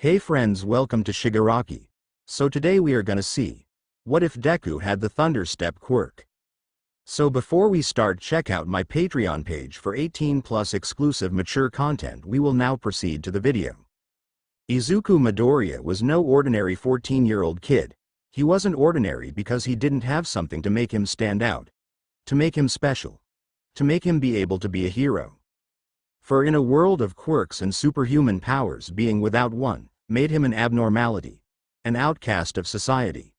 Hey friends, welcome to Shigaraki. So today we are gonna see, what if Deku had the Thunder Step quirk? So before we start, check out my Patreon page for 18+ exclusive mature content. We will now proceed to the video. Izuku Midoriya was no ordinary 14-year-old kid. He wasn't ordinary because he didn't have something to make him stand out, to make him special, to make him be able to be a hero. For in a world of quirks and superhuman powers, being without one made him an abnormality, an outcast of society.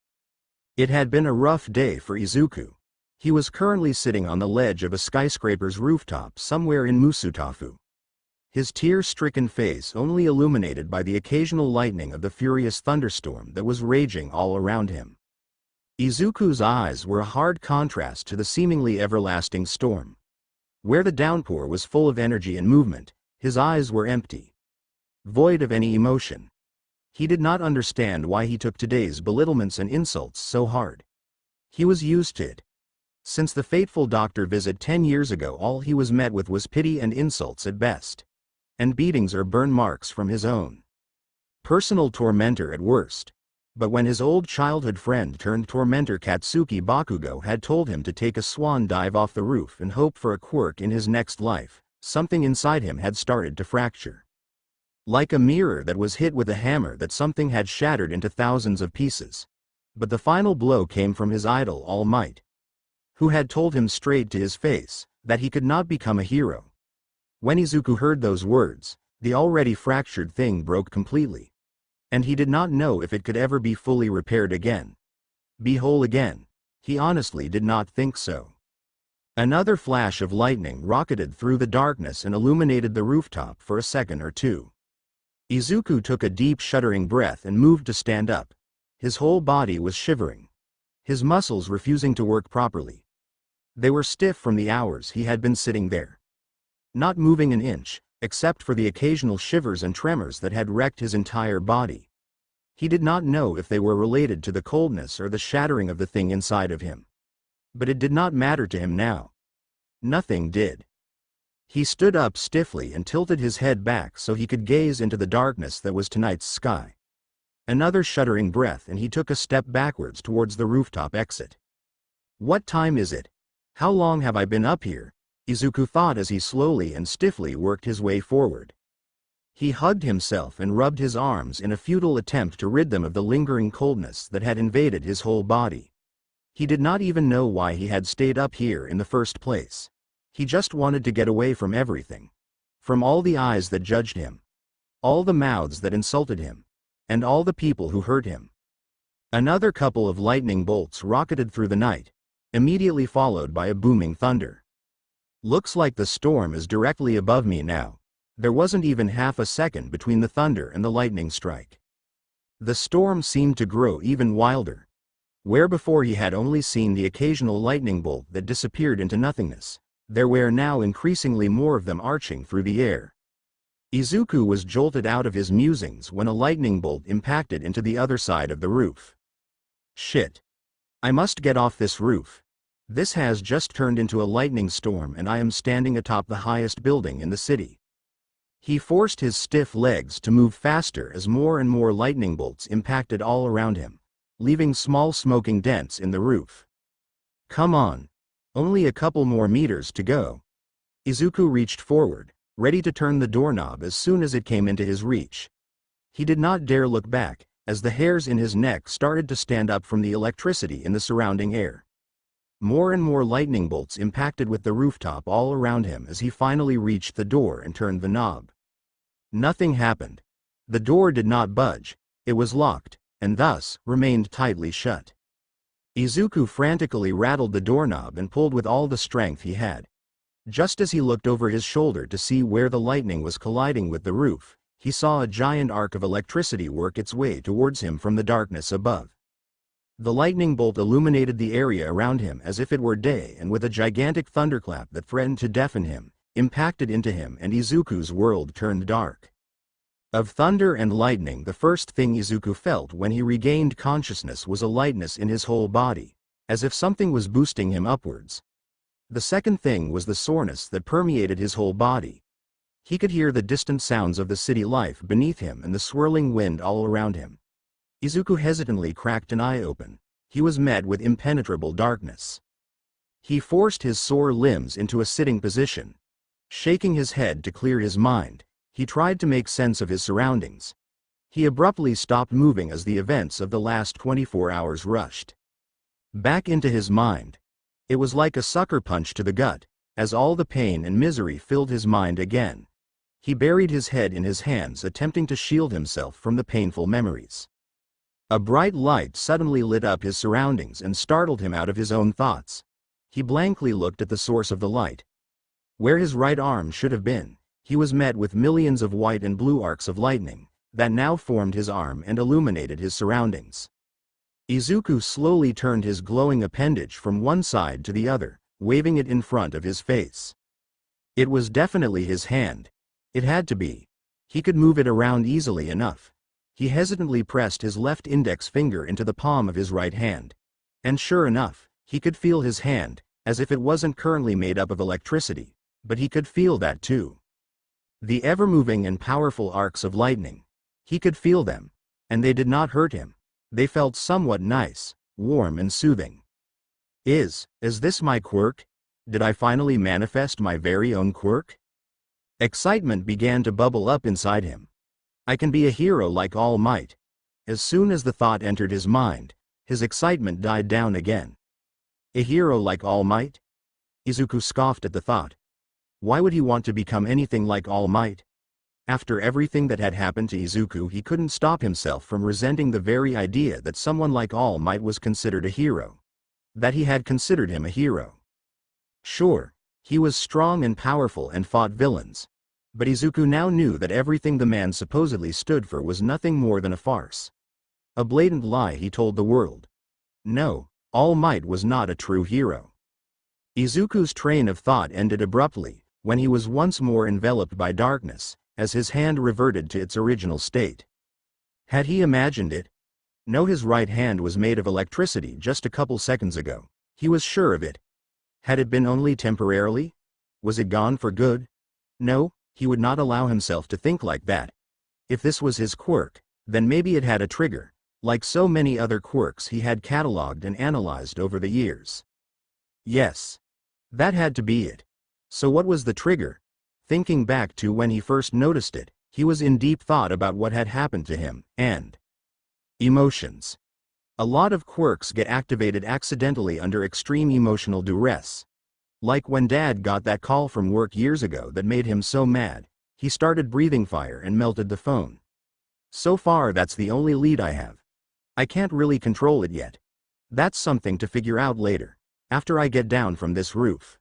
It had been a rough day for Izuku. He was currently sitting on the ledge of a skyscraper's rooftop somewhere in Musutafu. His tear-stricken face only illuminated by the occasional lightning of the furious thunderstorm that was raging all around him. Izuku's eyes were a hard contrast to the seemingly everlasting storm. Where the downpour was full of energy and movement, his eyes were empty, void of any emotion. He did not understand why he took today's belittlements and insults so hard. He was used to it. Since the fateful doctor visit 10 years ago, all he was met with was pity and insults at best, and beatings or burn marks from his own personal tormentor at worst. But when his old childhood friend turned tormentor Katsuki Bakugo had told him to take a swan dive off the roof and hope for a quirk in his next life, something inside him had started to fracture. Like a mirror that was hit with a hammer, that something had shattered into thousands of pieces. But the final blow came from his idol All Might, who had told him straight to his face that he could not become a hero. When Izuku heard those words, the already fractured thing broke completely. And he did not know if it could ever be fully repaired again. Be whole again. He honestly did not think so. Another flash of lightning rocketed through the darkness and illuminated the rooftop for a second or two. Izuku took a deep shuddering breath and moved to stand up. His whole body was shivering, his muscles refusing to work properly. They were stiff from the hours he had been sitting there, not moving an inch, except for the occasional shivers and tremors that had wrecked his entire body. He did not know if they were related to the coldness or the shattering of the thing inside of him. But it did not matter to him now. Nothing did. He stood up stiffly and tilted his head back so he could gaze into the darkness that was tonight's sky. Another shuddering breath and he took a step backwards towards the rooftop exit. What time is it? How long have I been up here? Izuku thought as he slowly and stiffly worked his way forward. He hugged himself and rubbed his arms in a futile attempt to rid them of the lingering coldness that had invaded his whole body. He did not even know why he had stayed up here in the first place. He just wanted to get away from everything. From all the eyes that judged him, all the mouths that insulted him, and all the people who hurt him. Another couple of lightning bolts rocketed through the night, immediately followed by a booming thunder. Looks like the storm is directly above me now. There wasn't even half a second between the thunder and the lightning strike. The storm seemed to grow even wilder. Where before he had only seen the occasional lightning bolt that disappeared into nothingness, there were now increasingly more of them arching through the air. Izuku was jolted out of his musings when a lightning bolt impacted into the other side of the roof. Shit. I must get off this roof. This has just turned into a lightning storm and I am standing atop the highest building in the city. He forced his stiff legs to move faster as more and more lightning bolts impacted all around him, leaving small smoking dents in the roof. Come on. Only a couple more meters to go. Izuku reached forward, ready to turn the doorknob as soon as it came into his reach. He did not dare look back, as the hairs in his neck started to stand up from the electricity in the surrounding air. More and more lightning bolts impacted with the rooftop all around him as he finally reached the door and turned the knob. Nothing happened. The door did not budge, it was locked, and thus remained tightly shut. Izuku frantically rattled the doorknob and pulled with all the strength he had. Just as he looked over his shoulder to see where the lightning was colliding with the roof, he saw a giant arc of electricity work its way towards him from the darkness above. The lightning bolt illuminated the area around him as if it were day, and with a gigantic thunderclap that threatened to deafen him, impacted into him, and Izuku's world turned dark. Of thunder and lightning, the first thing Izuku felt when he regained consciousness was a lightness in his whole body, as if something was boosting him upwards. The second thing was the soreness that permeated his whole body. He could hear the distant sounds of the city life beneath him and the swirling wind all around him. Izuku hesitantly cracked an eye open. He was met with impenetrable darkness. He forced his sore limbs into a sitting position. Shaking his head to clear his mind, he tried to make sense of his surroundings. He abruptly stopped moving as the events of the last 24 hours rushed back into his mind. It was like a sucker punch to the gut, as all the pain and misery filled his mind again. He buried his head in his hands, attempting to shield himself from the painful memories. A bright light suddenly lit up his surroundings and startled him out of his own thoughts. He blankly looked at the source of the light. Where his right arm should have been, he was met with millions of white and blue arcs of lightning that now formed his arm and illuminated his surroundings. Izuku slowly turned his glowing appendage from one side to the other, waving it in front of his face. It was definitely his hand. It had to be. He could move it around easily enough. He hesitantly pressed his left index finger into the palm of his right hand. And sure enough, he could feel his hand, as if it wasn't currently made up of electricity, but he could feel that too. The ever-moving and powerful arcs of lightning. He could feel them, and they did not hurt him. They felt somewhat nice, warm and soothing. Is this my quirk? Did I finally manifest my very own quirk? Excitement began to bubble up inside him. I can be a hero like All Might. As soon as the thought entered his mind, his excitement died down again. A hero like All Might? Izuku scoffed at the thought. Why would he want to become anything like All Might? After everything that had happened to Izuku, he couldn't stop himself from resenting the very idea that someone like All Might was considered a hero. That he had considered him a hero. Sure, he was strong and powerful and fought villains. But Izuku now knew that everything the man supposedly stood for was nothing more than a farce. A blatant lie he told the world. No, All Might was not a true hero. Izuku's train of thought ended abruptly, when he was once more enveloped by darkness, as his hand reverted to its original state. Had he imagined it? No, his right hand was made of electricity just a couple seconds ago. He was sure of it. Had it been only temporarily? Was it gone for good? No, he would not allow himself to think like that. If this was his quirk, then maybe it had a trigger, like so many other quirks he had catalogued and analyzed over the years. Yes. That had to be it. So what was the trigger? Thinking back to when he first noticed it, he was in deep thought about what had happened to him, and emotions. A lot of quirks get activated accidentally under extreme emotional duress. Like when Dad got that call from work years ago that made him so mad, he started breathing fire and melted the phone. So far that's the only lead I have. I can't really control it yet. That's something to figure out later, after I get down from this roof.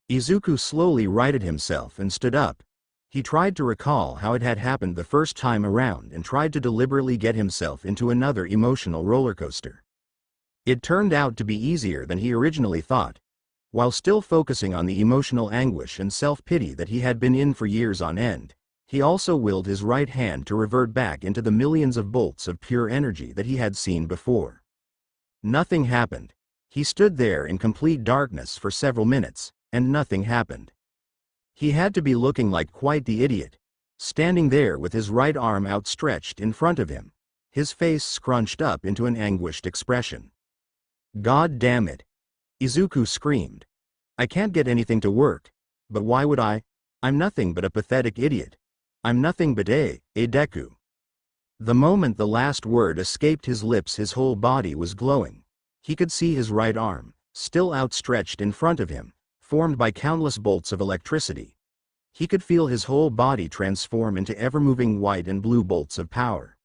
Izuku slowly righted himself and stood up. He tried to recall how it had happened the first time around and tried to deliberately get himself into another emotional roller coaster. It turned out to be easier than he originally thought. While still focusing on the emotional anguish and self-pity that he had been in for years on end, he also willed his right hand to revert back into the millions of bolts of pure energy that he had seen before. Nothing happened. He stood there in complete darkness for several minutes, and nothing happened. He had to be looking like quite the idiot, standing there with his right arm outstretched in front of him, his face scrunched up into an anguished expression. God damn it! Izuku screamed. I can't get anything to work. But why would I? I'm nothing but a pathetic idiot. I'm nothing but a Deku. The moment the last word escaped his lips, his whole body was glowing. He could see his right arm, still outstretched in front of him, formed by countless bolts of electricity. He could feel his whole body transform into ever-moving white and blue bolts of power.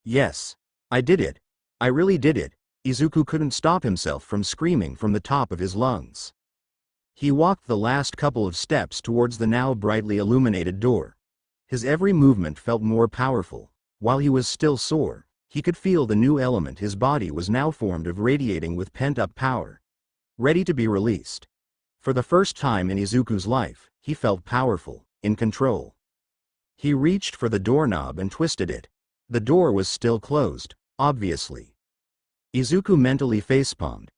Yes, I did it. I really did it. Izuku couldn't stop himself from screaming from the top of his lungs. He walked the last couple of steps towards the now brightly illuminated door. His every movement felt more powerful. While he was still sore, he could feel the new element his body was now formed of radiating with pent-up power, ready to be released. For the first time in Izuku's life, he felt powerful, in control. He reached for the doorknob and twisted it. The door was still closed, obviously. Izuku mentally facepalmed.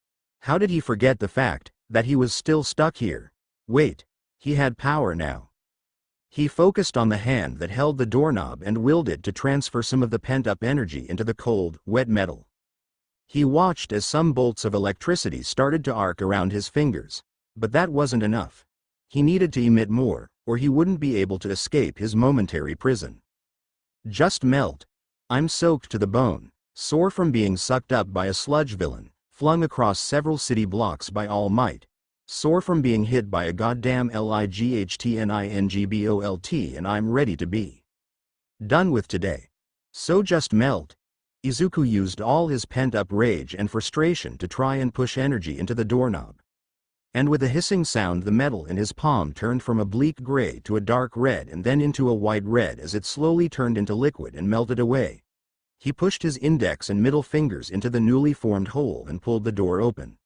How did he forget the fact that he was still stuck here? Wait, he had power now. He focused on the hand that held the doorknob and willed it to transfer some of the pent-up energy into the cold, wet metal. He watched as some bolts of electricity started to arc around his fingers, but that wasn't enough. He needed to emit more, or he wouldn't be able to escape his momentary prison. Just melt. I'm soaked to the bone, sore from being sucked up by a sludge villain, flung across several city blocks by All Might. Sore from being hit by a goddamn LIGHTNINGBOLT, and I'm ready to be done with today. So just melt. Izuku used all his pent-up rage and frustration to try and push energy into the doorknob. And with a hissing sound, the metal in his palm turned from a bleak gray to a dark red and then into a white red as it slowly turned into liquid and melted away. He pushed his index and middle fingers into the newly formed hole and pulled the door open.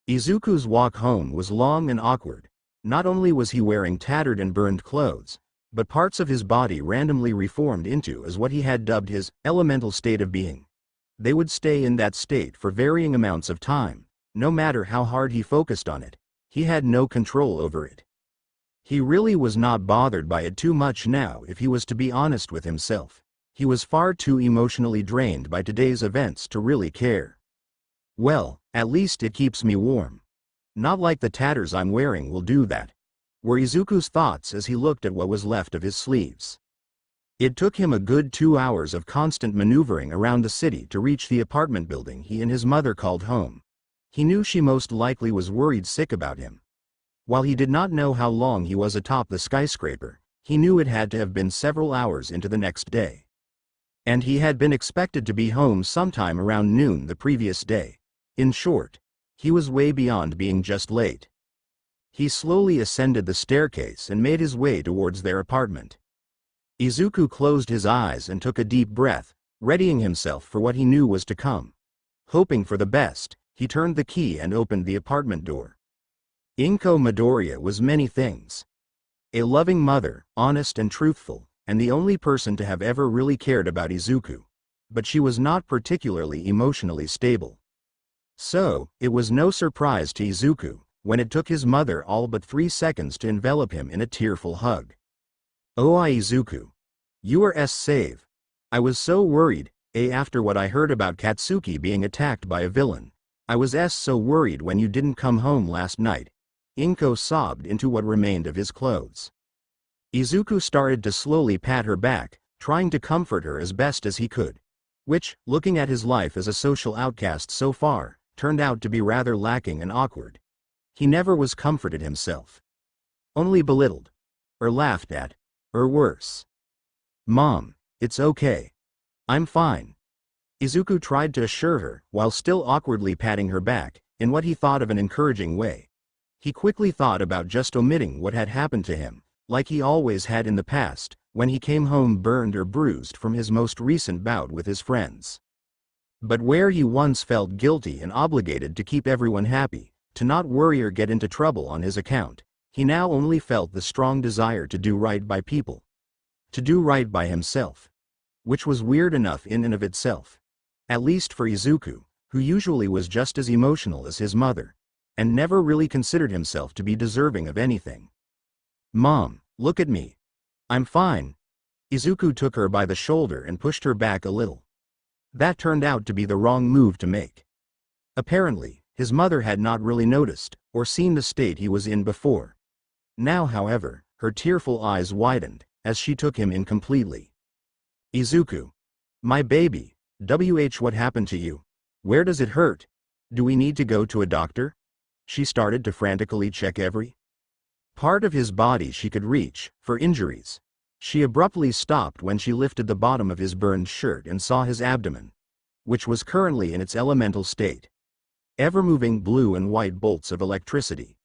Izuku's walk home was long and awkward. Not only was he wearing tattered and burned clothes, but parts of his body randomly reformed into as what he had dubbed his elemental state of being. They would stay in that state for varying amounts of time, no matter how hard he focused on it. He had no control over it. He really was not bothered by it too much now, if he was to be honest with himself. He was far too emotionally drained by today's events to really care. Well, at least it keeps me warm. Not like the tatters I'm wearing will do that, were Izuku's thoughts as he looked at what was left of his sleeves. It took him a good 2 hours of constant maneuvering around the city to reach the apartment building he and his mother called home. He knew she most likely was worried sick about him. While he did not know how long he was atop the skyscraper, he knew it had to have been several hours into the next day. And he had been expected to be home sometime around noon the previous day. In short, he was way beyond being just late. He slowly ascended the staircase and made his way towards their apartment. Izuku closed his eyes and took a deep breath, readying himself for what he knew was to come. Hoping for the best, he turned the key and opened the apartment door. Inko Midoriya was many things. A loving mother, honest and truthful, and the only person to have ever really cared about Izuku. But she was not particularly emotionally stable. So, it was no surprise to Izuku when it took his mother all but 3 seconds to envelop him in a tearful hug. "Oh, Izuku. You are safe. I was so worried, after what I heard about Katsuki being attacked by a villain. I was so worried when you didn't come home last night." Inko sobbed into what remained of his clothes. Izuku started to slowly pat her back, trying to comfort her as best as he could. Which, looking at his life as a social outcast so far, turned out to be rather lacking and awkward. He never was comforted himself. Only belittled. Or laughed at. Or worse. "Mom, it's okay. I'm fine." Izuku tried to assure her, while still awkwardly patting her back, in what he thought of an encouraging way. He quickly thought about just omitting what had happened to him, like he always had in the past, when he came home burned or bruised from his most recent bout with his friends. But where he once felt guilty and obligated to keep everyone happy, to not worry or get into trouble on his account, he now only felt the strong desire to do right by people. To do right by himself. Which was weird enough in and of itself. At least for Izuku, who usually was just as emotional as his mother, and never really considered himself to be deserving of anything. "Mom, look at me. I'm fine." Izuku took her by the shoulder and pushed her back a little. That turned out to be the wrong move to make. Apparently, his mother had not really noticed, or seen the state he was in before. Now, however, her tearful eyes widened, as she took him in completely. "Izuku. My baby. What happened to you? Where does it hurt? Do we need to go to a doctor?" She started to frantically check every part of his body she could reach, for injuries. She abruptly stopped when she lifted the bottom of his burned shirt and saw his abdomen, which was currently in its elemental state. Ever-moving blue and white bolts of electricity.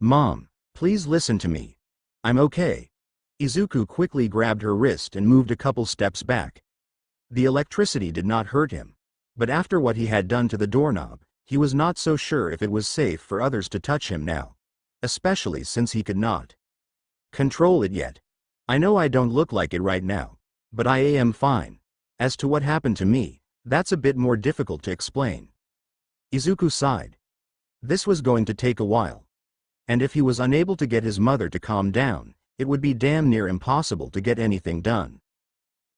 "Mom, please listen to me. I'm okay." Izuku quickly grabbed her wrist and moved a couple steps back. The electricity did not hurt him, but after what he had done to the doorknob, he was not so sure if it was safe for others to touch him now, especially since he could not control it yet. "I know I don't look like it right now, but I am fine. As to what happened to me, that's a bit more difficult to explain." Izuku sighed. This was going to take a while. And if he was unable to get his mother to calm down, it would be damn near impossible to get anything done.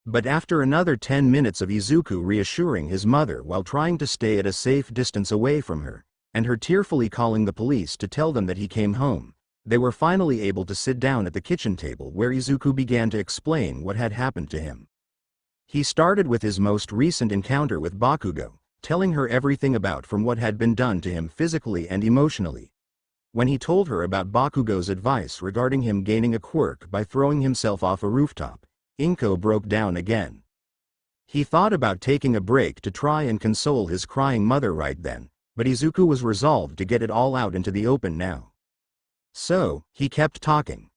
But after another 10 minutes of Izuku reassuring his mother while trying to stay at a safe distance away from her, and her tearfully calling the police to tell them that he came home, they were finally able to sit down at the kitchen table where Izuku began to explain what had happened to him. He started with his most recent encounter with Bakugo, telling her everything about from what had been done to him physically and emotionally. When he told her about Bakugo's advice regarding him gaining a quirk by throwing himself off a rooftop, Inko broke down again. He thought about taking a break to try and console his crying mother right then, but Izuku was resolved to get it all out into the open now. So, he kept talking.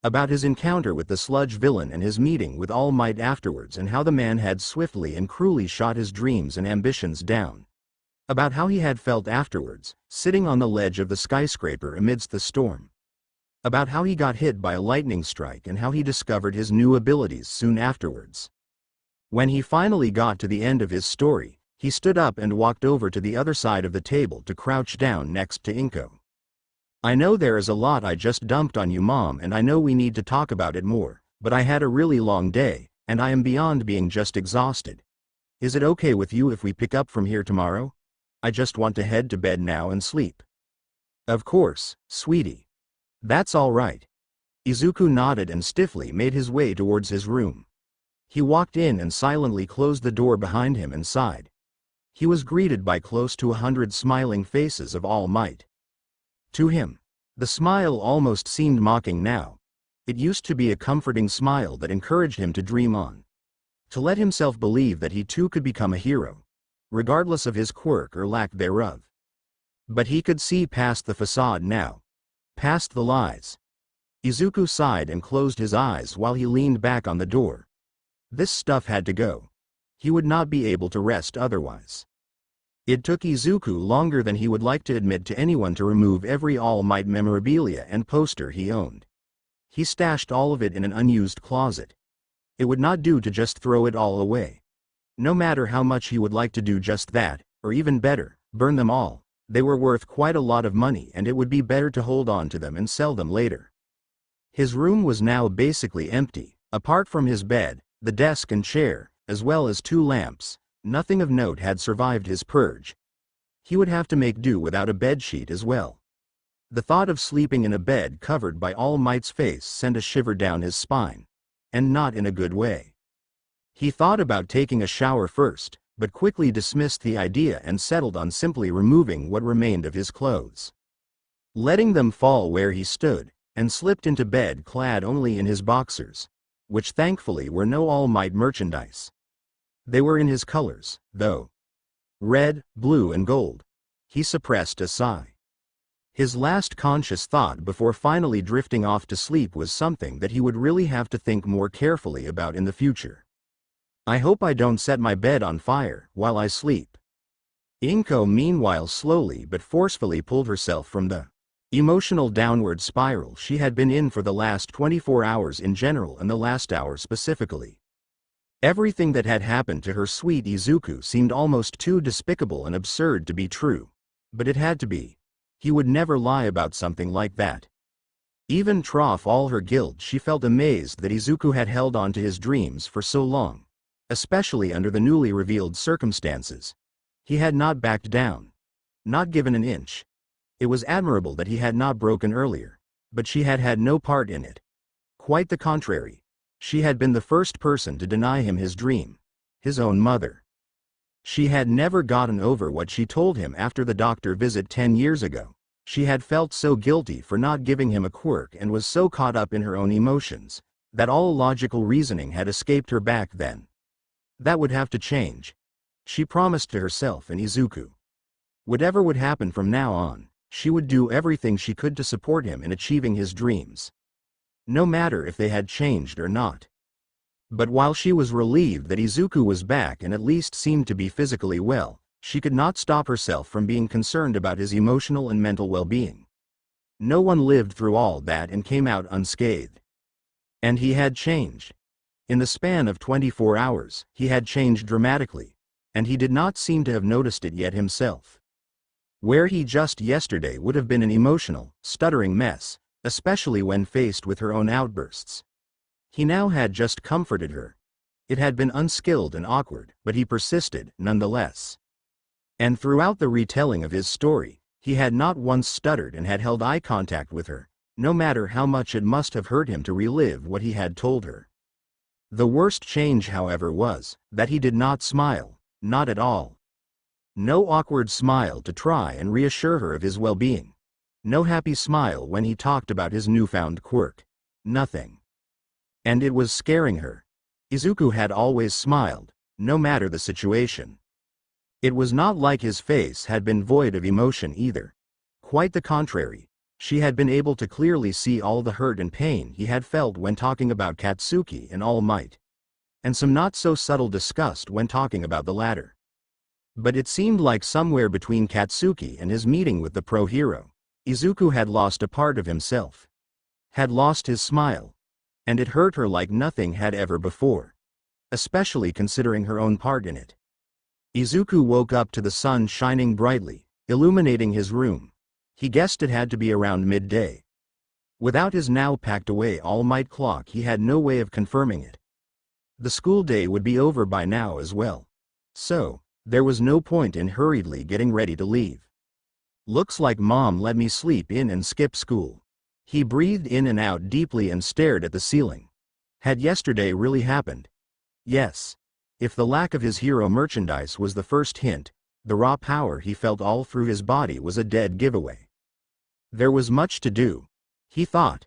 About his encounter with the sludge villain and his meeting with All Might afterwards, and how the man had swiftly and cruelly shot his dreams and ambitions down. About how he had felt afterwards, sitting on the ledge of the skyscraper amidst the storm. About how he got hit by a lightning strike and how he discovered his new abilities soon afterwards. When he finally got to the end of his story, he stood up and walked over to the other side of the table to crouch down next to Inko. "I know there is a lot I just dumped on you, Mom, and I know we need to talk about it more, but I had a really long day, and I am beyond being just exhausted. Is it okay with you if we pick up from here tomorrow? I just want to head to bed now and sleep." "Of course, sweetie. That's all right." Izuku nodded and stiffly made his way towards his room. He walked in and silently closed the door behind him and sighed. He was greeted by close to 100 smiling faces of All Might. To him, the smile almost seemed mocking now. It used to be a comforting smile that encouraged him to dream on. To let himself believe that he too could become a hero, regardless of his quirk or lack thereof. But he could see past the facade now. Past the lies. Izuku sighed and closed his eyes while he leaned back on the door. This stuff had to go. He would not be able to rest otherwise. It took Izuku longer than he would like to admit to anyone to remove every All Might memorabilia and poster he owned. He stashed all of it in an unused closet. It would not do to just throw it all away. No matter how much he would like to do just that, or even better, burn them all, they were worth quite a lot of money and it would be better to hold on to them and sell them later. His room was now basically empty, apart from his bed, the desk and chair, as well as 2 lamps. Nothing of note had survived his purge. He would have to make do without a bedsheet as well. The thought of sleeping in a bed covered by All Might's face sent a shiver down his spine. And not in a good way. He thought about taking a shower first, but quickly dismissed the idea and settled on simply removing what remained of his clothes. Letting them fall where he stood, and slipped into bed clad only in his boxers, which thankfully were no All Might merchandise. They were in his colors, though. Red, blue and gold. He suppressed a sigh. His last conscious thought before finally drifting off to sleep was something that he would really have to think more carefully about in the future. "I hope I don't set my bed on fire while I sleep." Inko meanwhile slowly but forcefully pulled herself from the emotional downward spiral she had been in for the last 24 hours in general and the last hour specifically. Everything that had happened to her sweet Izuku seemed almost too despicable and absurd to be true. But it had to be. He would never lie about something like that. Even trough all her guilt, she felt amazed that Izuku had held on to his dreams for so long. Especially under the newly revealed circumstances. He had not backed down. Not given an inch. It was admirable that he had not broken earlier. But she had had no part in it. Quite the contrary. She had been the first person to deny him his dream. His own mother. She had never gotten over what she told him after the doctor visit 10 years ago. She had felt so guilty for not giving him a quirk and was so caught up in her own emotions, that all logical reasoning had escaped her back then. That would have to change. She promised to herself and Izuku. Whatever would happen from now on, she would do everything she could to support him in achieving his dreams. No matter if they had changed or not. But while she was relieved that Izuku was back and at least seemed to be physically well, she could not stop herself from being concerned about his emotional and mental well-being. No one lived through all that and came out unscathed. And he had changed. In the span of 24 hours, he had changed dramatically, and he did not seem to have noticed it yet himself. Where he just yesterday would have been an emotional, stuttering mess, especially when faced with her own outbursts. He now had just comforted her. It had been unskilled and awkward, but he persisted, nonetheless. And throughout the retelling of his story, he had not once stuttered and had held eye contact with her, no matter how much it must have hurt him to relive what he had told her. The worst change, however, was that he did not smile, not at all. No awkward smile to try and reassure her of his well-being. No happy smile when he talked about his newfound quirk. Nothing. And it was scaring her. Izuku had always smiled, no matter the situation. It was not like his face had been void of emotion either. Quite the contrary. She had been able to clearly see all the hurt and pain he had felt when talking about Katsuki and All Might, and some not-so-subtle disgust when talking about the latter. But it seemed like somewhere between Katsuki and his meeting with the pro-hero, Izuku had lost a part of himself. Had lost his smile. And it hurt her like nothing had ever before. Especially considering her own part in it. Izuku woke up to the sun shining brightly, illuminating his room. He guessed it had to be around midday. Without his now packed-away All Might clock, he had no way of confirming it. The school day would be over by now as well. So, there was no point in hurriedly getting ready to leave. Looks like Mom let me sleep in and skip school. He breathed in and out deeply and stared at the ceiling. Had yesterday really happened? Yes. If the lack of his hero merchandise was the first hint, the raw power he felt all through his body was a dead giveaway. There was much to do, he thought.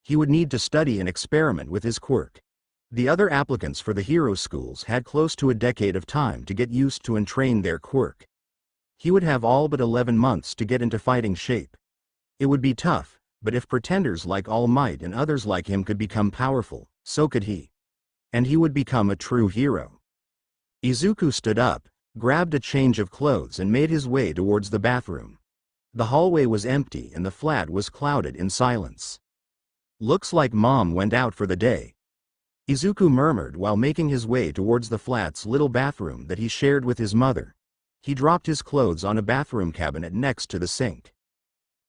He would need to study and experiment with his quirk. The other applicants for the hero schools had close to a decade of time to get used to and train their quirk. He would have all but 11 months to get into fighting shape. It would be tough, but if pretenders like All Might and others like him could become powerful, so could he. And he would become a true hero. Izuku stood up, grabbed a change of clothes and made his way towards the bathroom. The hallway was empty and the flat was clouded in silence. Looks like Mom went out for the day, Izuku murmured while making his way towards the flat's little bathroom that he shared with his mother. He dropped his clothes on a bathroom cabinet next to the sink.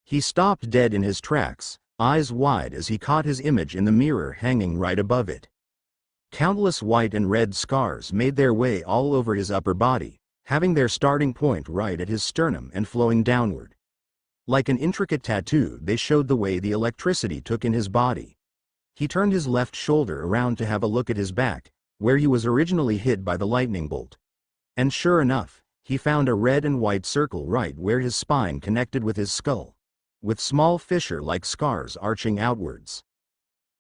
He stopped dead in his tracks, eyes wide as he caught his image in the mirror hanging right above it. Countless white and red scars made their way all over his upper body, having their starting point right at his sternum and flowing downward. Like an intricate tattoo, they showed the way the electricity took in his body. He turned his left shoulder around to have a look at his back, where he was originally hit by the lightning bolt. And sure enough, he found a red and white circle right where his spine connected with his skull, with small fissure-like scars arching outwards.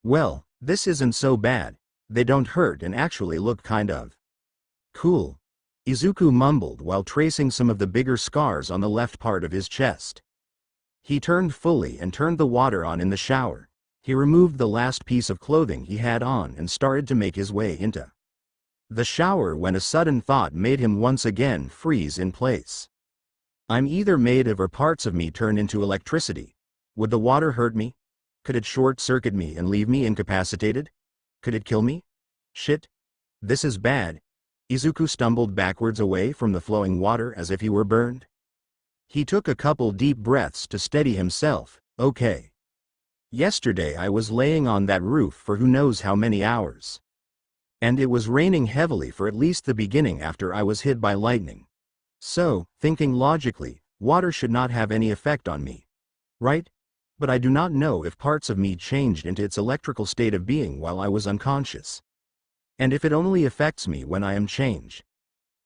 Well, this isn't so bad. They don't hurt and actually look kind of cool, Izuku mumbled while tracing some of the bigger scars on the left part of his chest. He turned fully and turned the water on in the shower. He removed the last piece of clothing he had on and started to make his way into the shower when a sudden thought made him once again freeze in place. I'm either made of or parts of me turn into electricity. Would the water hurt me? Could it short-circuit me and leave me incapacitated? Could it kill me? Shit. This is bad. Izuku stumbled backwards away from the flowing water as if he were burned. He took a couple deep breaths to steady himself. Okay. Yesterday I was laying on that roof for who knows how many hours. And it was raining heavily for at least the beginning after I was hit by lightning. So, thinking logically, water should not have any effect on me. Right? But I do not know if parts of me changed into its electrical state of being while I was unconscious. And if it only affects me when I am changed.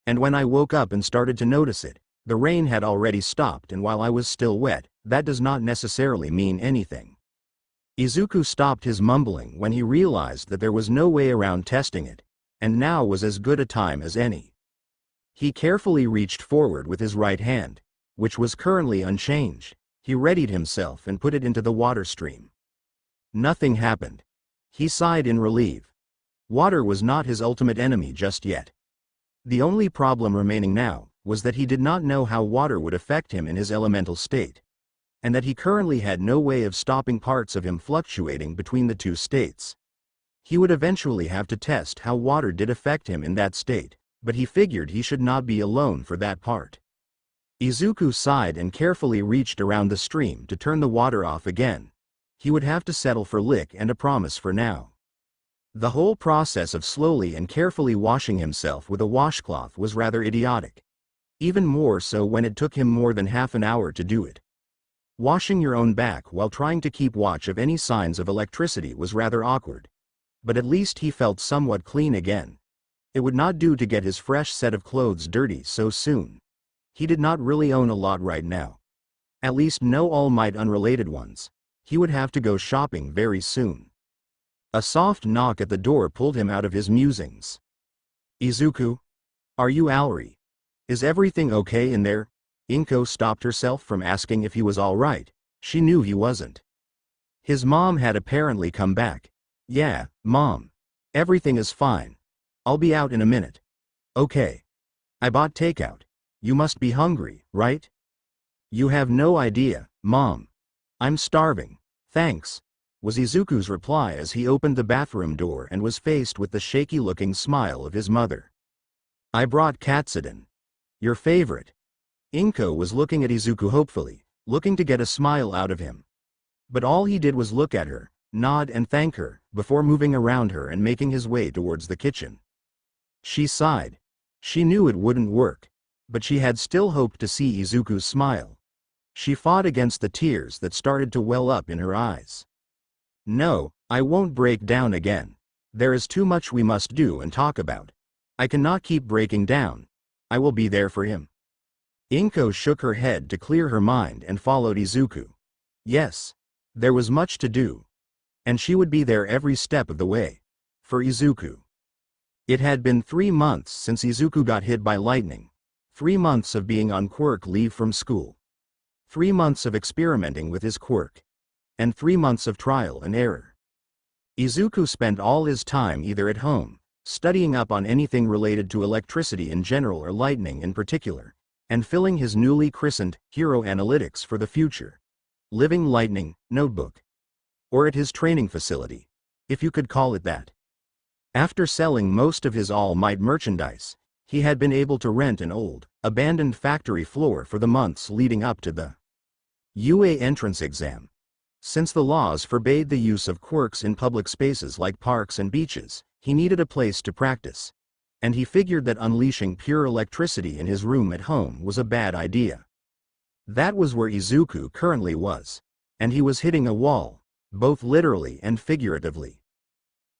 And when I woke up and started to notice it, the rain had already stopped, and while I was still wet, that does not necessarily mean anything. Izuku stopped his mumbling when he realized that there was no way around testing it, and now was as good a time as any. He carefully reached forward with his right hand, which was currently unchanged. He readied himself and put it into the water stream. Nothing happened. He sighed in relief. Water was not his ultimate enemy just yet. The only problem remaining now was that he did not know how water would affect him in his elemental state, and that he currently had no way of stopping parts of him fluctuating between the two states. He would eventually have to test how water did affect him in that state, but he figured he should not be alone for that part. Izuku sighed and carefully reached around the stream to turn the water off again. he would have to settle for lick and a promise for now. The whole process of slowly and carefully washing himself with a washcloth was rather idiotic. Even more so when it took him more than half an hour to do it. Washing your own back while trying to keep watch of any signs of electricity was rather awkward. But at least he felt somewhat clean again. It would not do to get his fresh set of clothes dirty so soon. He did not really own a lot right now. At least no All Might unrelated ones. He would have to go shopping very soon. A soft knock at the door pulled him out of his musings. "Izuku? Are you Aori? Is everything okay in there?" Inko stopped herself from asking if he was all right. She knew he wasn't. His mom had apparently come back. "Yeah, Mom. Everything is fine. I'll be out in a minute." "Okay. I bought takeout. You must be hungry, right?" "You have no idea, Mom. I'm starving. Thanks," was Izuku's reply as he opened the bathroom door and was faced with the shaky-looking smile of his mother. "I brought katsudon. Your favorite." Inko was looking at Izuku hopefully, looking to get a smile out of him. But all he did was look at her, nod and thank her, before moving around her and making his way towards the kitchen. She sighed. She knew it wouldn't work, but she had still hoped to see Izuku's smile. She fought against the tears that started to well up in her eyes. "No, I won't break down again. There is too much we must do and talk about. I cannot keep breaking down. I will be there for him." Inko shook her head to clear her mind and followed Izuku. Yes, there was much to do. And she would be there every step of the way. For Izuku. It had been 3 months since Izuku got hit by lightning. 3 months of being on Quirk leave from school. 3 months of experimenting with his quirk. And 3 months of trial and error. Izuku spent all his time either at home, studying up on anything related to electricity in general or lightning in particular, and filling his newly christened Hero Analytics for the Future Living Lightning notebook. Or at his training facility, if you could call it that. After selling most of his All Might merchandise, he had been able to rent an old, abandoned factory floor for the months leading up to the UA entrance exam. Since the laws forbade the use of quirks in public spaces like parks and beaches, he needed a place to practice. And he figured that unleashing pure electricity in his room at home was a bad idea. That was where Izuku currently was. And he was hitting a wall, both literally and figuratively.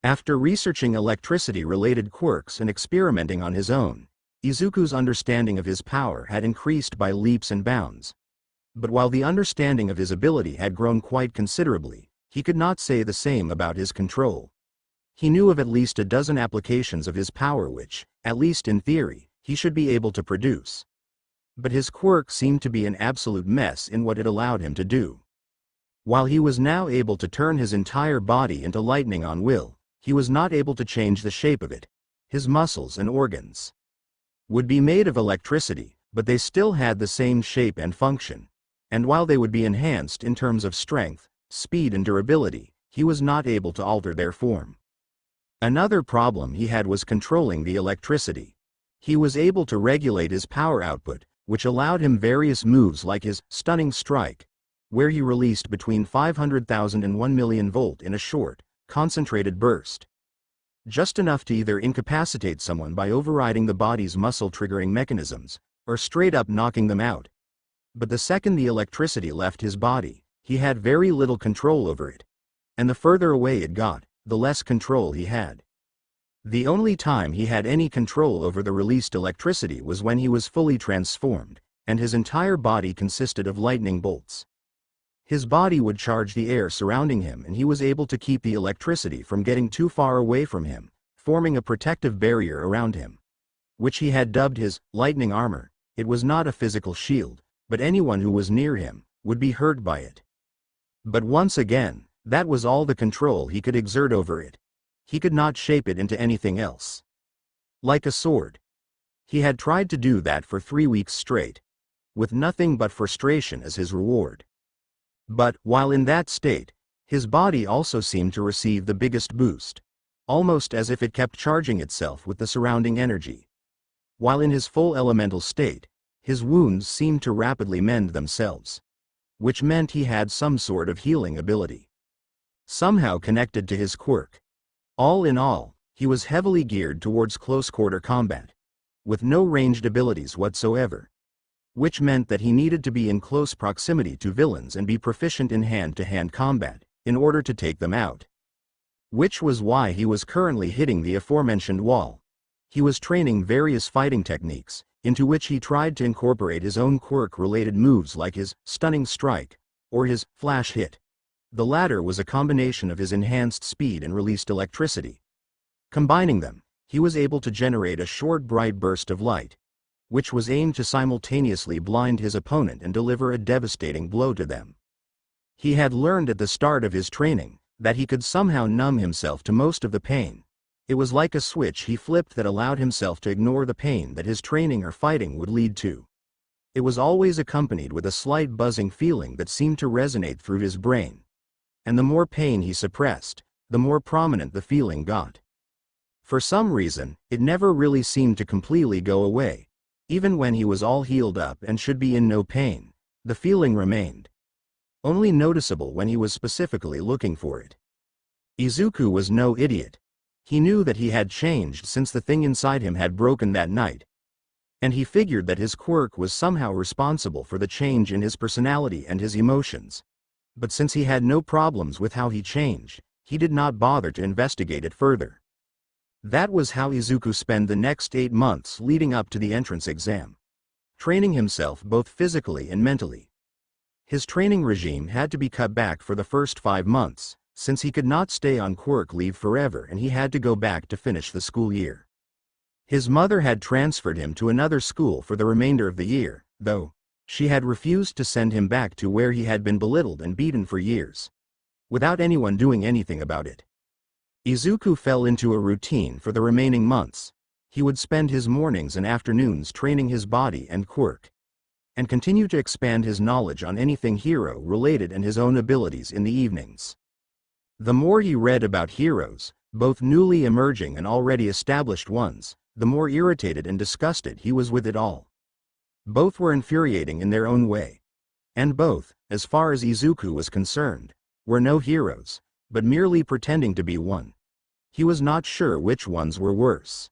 After researching electricity-related quirks and experimenting on his own, Izuku's understanding of his power had increased by leaps and bounds. But while the understanding of his ability had grown quite considerably, he could not say the same about his control. He knew of at least a dozen applications of his power which, at least in theory, he should be able to produce. But his quirk seemed to be an absolute mess in what it allowed him to do. While he was now able to turn his entire body into lightning on will, he was not able to change the shape of it. His muscles and organs would be made of electricity, but they still had the same shape and function. And while they would be enhanced in terms of strength, speed and durability, he was not able to alter their form. Another problem he had was controlling the electricity. He was able to regulate his power output, which allowed him various moves like his stunning strike, where he released between 500,000 and 1 million volt in a short, concentrated burst. Just enough to either incapacitate someone by overriding the body's muscle-triggering mechanisms, or straight up knocking them out. But the second the electricity left his body, he had very little control over it. And the further away it got, the less control he had. The only time he had any control over the released electricity was when he was fully transformed, and his entire body consisted of lightning bolts. His body would charge the air surrounding him and he was able to keep the electricity from getting too far away from him, forming a protective barrier around him, which he had dubbed his lightning armor. It was not a physical shield, but anyone who was near him would be hurt by it. But once again, that was all the control he could exert over it. He could not shape it into anything else. Like a sword. He had tried to do that for 3 weeks straight, with nothing but frustration as his reward. But, while in that state, his body also seemed to receive the biggest boost, almost as if it kept charging itself with the surrounding energy. While in his full elemental state, his wounds seemed to rapidly mend themselves, which meant he had some sort of healing ability. somehow connected to his quirk. All in all, he was heavily geared towards close-quarter combat, with no ranged abilities whatsoever, which meant that he needed to be in close proximity to villains and be proficient in hand-to-hand combat, in order to take them out. Which was why he was currently hitting the aforementioned wall. He was training various fighting techniques, into which he tried to incorporate his own quirk-related moves like his stunning strike, or his flash hit. The latter was a combination of his enhanced speed and released electricity. Combining them, he was able to generate a short bright burst of light, which was aimed to simultaneously blind his opponent and deliver a devastating blow to them. He had learned at the start of his training that he could somehow numb himself to most of the pain. It was like a switch he flipped that allowed himself to ignore the pain that his training or fighting would lead to. It was always accompanied with a slight buzzing feeling that seemed to resonate through his brain. And the more pain he suppressed, the more prominent the feeling got. For some reason, it never really seemed to completely go away. Even when he was all healed up and should be in no pain, the feeling remained. Only noticeable when he was specifically looking for it. Izuku was no idiot. He knew that he had changed since the thing inside him had broken that night. And he figured that his quirk was somehow responsible for the change in his personality and his emotions. But since he had no problems with how he changed, he did not bother to investigate it further. That was how Izuku spent the next 8 months leading up to the entrance exam, training himself both physically and mentally. His training regime had to be cut back for the first 5 months, since he could not stay on quirk leave forever and he had to go back to finish the school year. His mother had transferred him to another school for the remainder of the year, though she had refused to send him back to where he had been belittled and beaten for years, without anyone doing anything about it. Izuku fell into a routine for the remaining months. He would spend his mornings and afternoons training his body and quirk, and continue to expand his knowledge on anything hero-related and his own abilities in the evenings. The more he read about heroes, both newly emerging and already established ones, the more irritated and disgusted he was with it all. Both were infuriating in their own way. And both, as far as Izuku was concerned, were no heroes, but merely pretending to be one. He was not sure which ones were worse.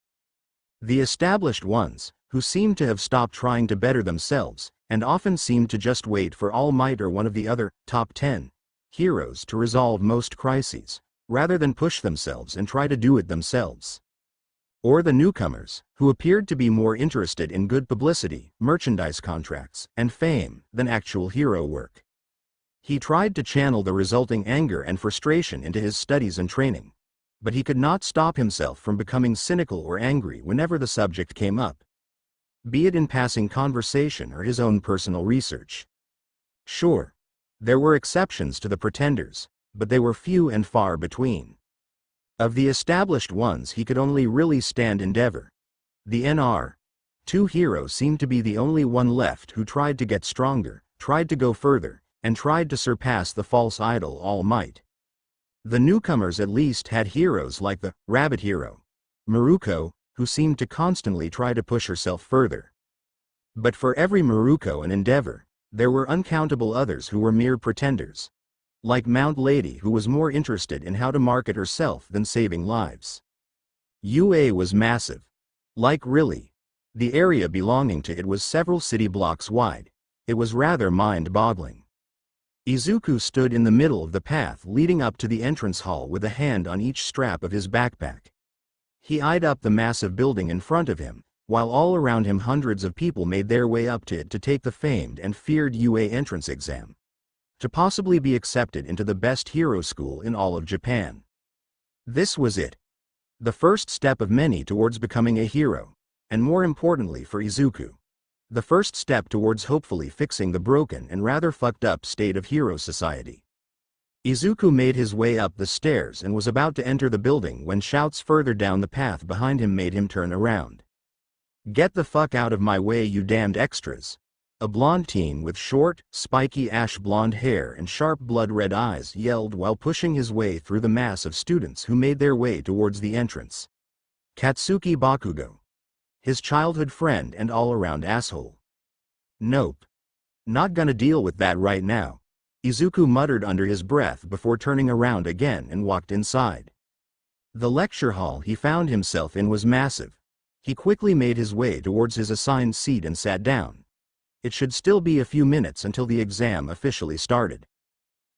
The established ones, who seemed to have stopped trying to better themselves, and often seemed to just wait for All Might or one of the other top 10 heroes to resolve most crises, rather than push themselves and try to do it themselves. Or the newcomers, who appeared to be more interested in good publicity, merchandise contracts, and fame than actual hero work. He tried to channel the resulting anger and frustration into his studies and training, but he could not stop himself from becoming cynical or angry whenever the subject came up, be it in passing conversation or his own personal research. Sure, there were exceptions to the pretenders, but they were few and far between. Of the established ones he could only really stand Endeavor. The NR2 hero seemed to be the only one left who tried to get stronger, tried to go further, and tried to surpass the false idol All Might. The newcomers at least had heroes like the Rabbit Hero, Maruko, who seemed to constantly try to push herself further. But for every Maruko and Endeavor, there were uncountable others who were mere pretenders. Like Mount Lady, who was more interested in how to market herself than saving lives. UA was massive. Like really. The area belonging to it was several city blocks wide. It was rather mind-boggling. Izuku stood in the middle of the path leading up to the entrance hall with a hand on each strap of his backpack. He eyed up the massive building in front of him, while all around him hundreds of people made their way up to it to take the famed and feared UA entrance exam, to possibly be accepted into the best hero school in all of Japan. This was it. The first step of many towards becoming a hero, and more importantly for Izuku, the first step towards hopefully fixing the broken and rather fucked up state of hero society. Izuku made his way up the stairs and was about to enter the building when shouts further down the path behind him made him turn around. "Get the fuck out of my way, you damned extras!" A blonde teen with short, spiky ash blonde hair and sharp blood-red eyes yelled while pushing his way through the mass of students who made their way towards the entrance. Katsuki Bakugo. His childhood friend and all-around asshole. Nope. Not gonna deal with that right now. Izuku muttered under his breath before turning around again and walked inside. The lecture hall he found himself in was massive. He quickly made his way towards his assigned seat and sat down. It should still be a few minutes until the exam officially started.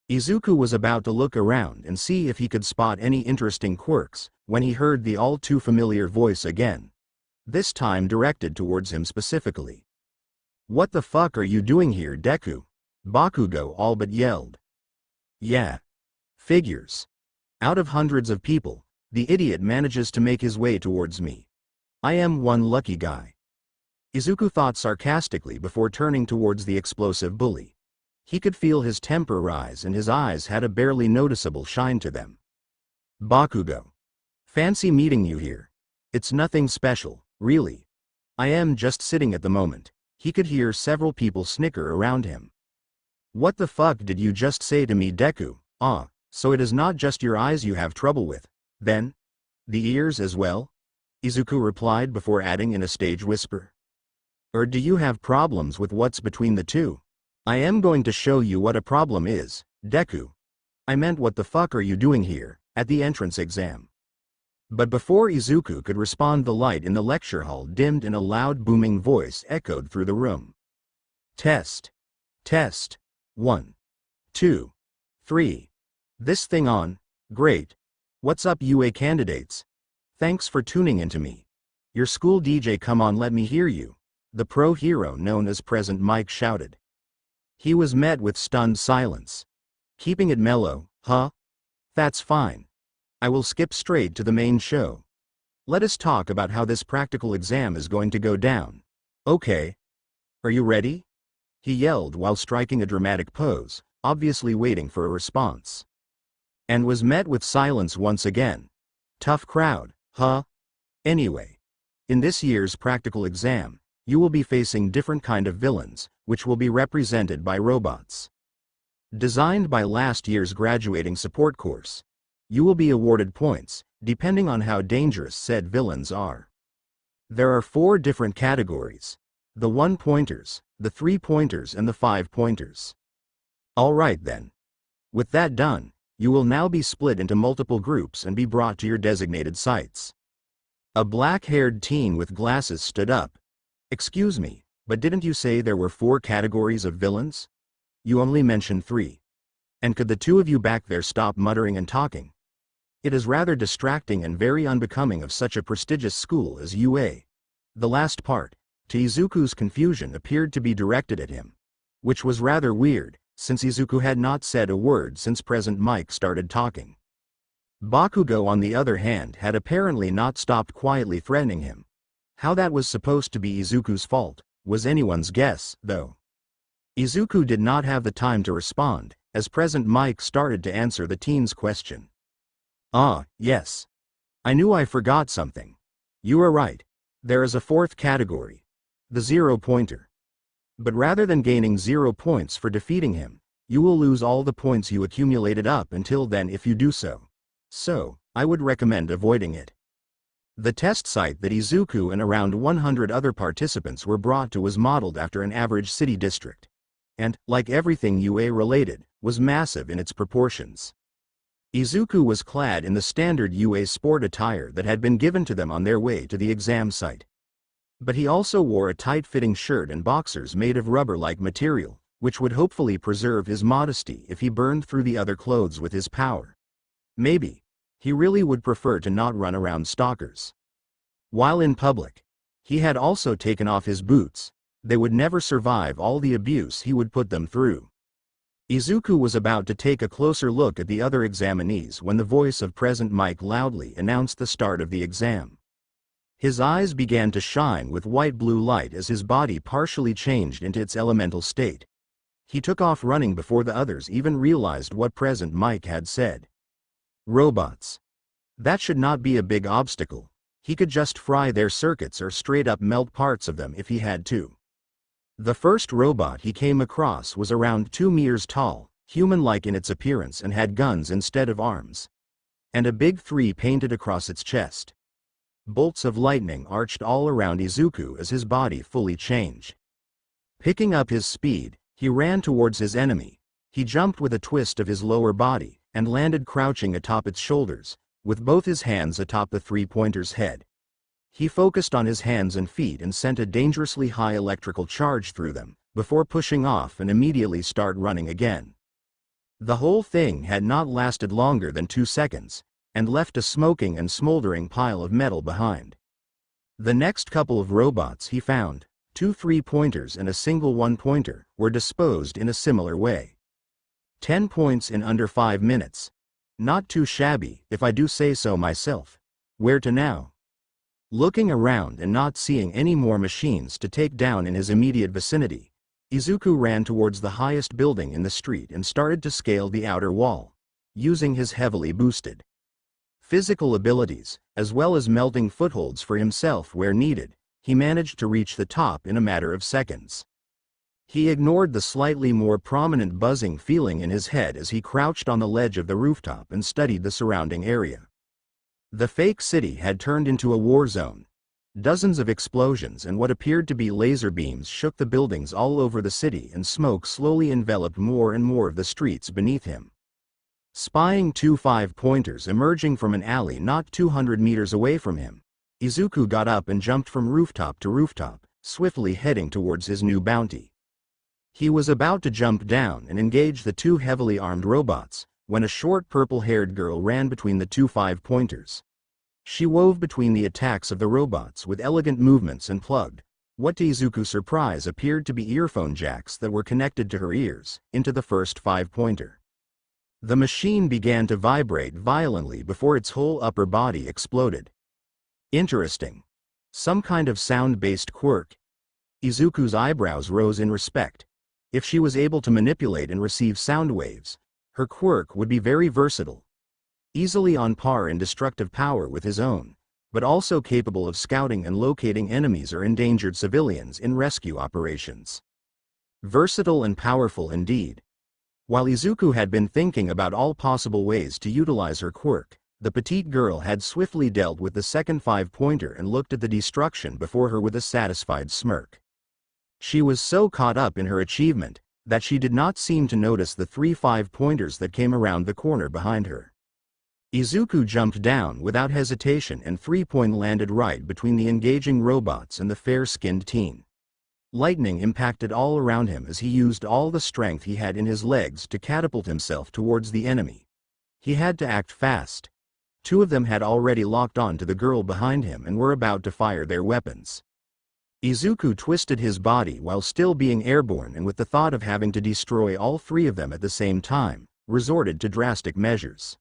Izuku was about to look around and see if he could spot any interesting quirks, when he heard the all-too-familiar voice again. This time directed towards him specifically. "What the fuck are you doing here, Deku?" Bakugo all but yelled. "Yeah. Figures. Out of hundreds of people, the idiot manages to make his way towards me. I am one lucky guy." Izuku thought sarcastically before turning towards the explosive bully. He could feel his temper rise and his eyes had a barely noticeable shine to them. "Bakugo. Fancy meeting you here. It's nothing special, really. I am just sitting at the moment." He could hear several people snicker around him. "What the fuck did you just say to me, Deku? Ah, so it is not just your eyes you have trouble with, then? The ears as well?" Izuku replied before adding in a stage whisper. "Or do you have problems with what's between the two? I am going to show you what a problem is, Deku. I meant what the fuck are you doing here, at the entrance exam?" But before Izuku could respond, the light in the lecture hall dimmed and a loud booming voice echoed through the room. "Test. Test. 1. 2. 3. This thing on? Great. What's up, UA candidates? Thanks for tuning into me. Your school DJ, come on, let me hear you," the pro hero known as Present Mike shouted. He was met with stunned silence. "Keeping it mellow, huh? That's fine. I will skip straight to the main show. Let us talk about how this practical exam is going to go down. Okay. Are you ready?" he yelled while striking a dramatic pose, obviously waiting for a response. And was met with silence once again. "Tough crowd, huh? Anyway. In this year's practical exam, you will be facing different kind of villains, which will be represented by robots. Designed by last year's graduating support course. You will be awarded points, depending on how dangerous said villains are. There are 4 different categories. The 1-pointers, the 3-pointers and the 5-pointers. Alright then. With that done, you will now be split into multiple groups and be brought to your designated sites. A black-haired teen with glasses stood up. "Excuse me, but didn't you say there were 4 categories of villains? You only mentioned 3. And could the two of you back there stop muttering and talking? It is rather distracting and very unbecoming of such a prestigious school as UA." The last part, to Izuku's confusion, appeared to be directed at him. Which was rather weird, since Izuku had not said a word since Present Mike started talking. Bakugo, on the other hand, had apparently not stopped quietly threatening him. How that was supposed to be Izuku's fault was anyone's guess, though. Izuku did not have the time to respond, as Present Mike started to answer the teen's question. "Ah, yes. I knew I forgot something. You are right. There is a 4th category. The 0-pointer. But rather than gaining 0 points for defeating him, you will lose all the points you accumulated up until then if you do so. So, I would recommend avoiding it." The test site that Izuku and around 100 other participants were brought to was modeled after an average city district. And, like everything UA related, was massive in its proportions. Izuku was clad in the standard UA sport attire that had been given to them on their way to the exam site. But he also wore a tight-fitting shirt and boxers made of rubber-like material, which would hopefully preserve his modesty if he burned through the other clothes with his power. Maybe. He really would prefer to not run around stalkers. While in public, he had also taken off his boots. They would never survive all the abuse he would put them through. Izuku was about to take a closer look at the other examinees when the voice of Present Mike loudly announced the start of the exam. His eyes began to shine with white-blue light as his body partially changed into its elemental state. He took off running before the others even realized what Present Mike had said. Robots. That should not be a big obstacle. He could just fry their circuits or straight up melt parts of them if he had to. The first robot he came across was around 2 meters tall, human-like in its appearance, and had guns instead of arms. And a big 3 painted across its chest. Bolts of lightning arched all around Izuku as his body fully changed. Picking up his speed, he ran towards his enemy. He jumped with a twist of his lower body, and landed crouching atop its shoulders, with both his hands atop the three-pointer's head. He focused on his hands and feet and sent a dangerously high electrical charge through them, before pushing off and immediately start running again. The whole thing had not lasted longer than 2 seconds, and left a smoking and smoldering pile of metal behind. The next couple of robots he found, 2 3-pointers and a single 1-pointer, were disposed in a similar way. 10 points in under 5 minutes. Not too shabby, if I do say so myself. Where to now? Looking around and not seeing any more machines to take down in his immediate vicinity, Izuku ran towards the highest building in the street and started to scale the outer wall, using his heavily boosted physical abilities, as well as melting footholds for himself where needed. He managed to reach the top in a matter of seconds. He ignored the slightly more prominent buzzing feeling in his head as he crouched on the ledge of the rooftop and studied the surrounding area. The fake city had turned into a war zone. Dozens of explosions and what appeared to be laser beams shook the buildings all over the city, and smoke slowly enveloped more and more of the streets beneath him. Spying 2 5-pointers emerging from an alley not 200 meters away from him, Izuku got up and jumped from rooftop to rooftop, swiftly heading towards his new bounty. He was about to jump down and engage the 2 heavily armed robots, when a short purple-haired girl ran between the 2 5-pointers. She wove between the attacks of the robots with elegant movements and plugged, what to Izuku's surprise appeared to be earphone jacks that were connected to her ears, into the first 5-pointer. The machine began to vibrate violently before its whole upper body exploded. Interesting. Some kind of sound-based quirk. Izuku's eyebrows rose in respect. If she was able to manipulate and receive sound waves, her quirk would be very versatile. Easily on par in destructive power with his own, but also capable of scouting and locating enemies or endangered civilians in rescue operations. Versatile and powerful indeed. While Izuku had been thinking about all possible ways to utilize her quirk, the petite girl had swiftly dealt with the second 5-pointer and looked at the destruction before her with a satisfied smirk. She was so caught up in her achievement that she did not seem to notice the 3 5-pointers that came around the corner behind her. Izuku jumped down without hesitation, and 3-point landed right between the engaging robots and the fair-skinned teen. Lightning impacted all around him as he used all the strength he had in his legs to catapult himself towards the enemy. He had to act fast. 2 of them had already locked on to the girl behind him and were about to fire their weapons. Izuku twisted his body while still being airborne, and with the thought of having to destroy all 3 of them at the same time, resorted to drastic measures.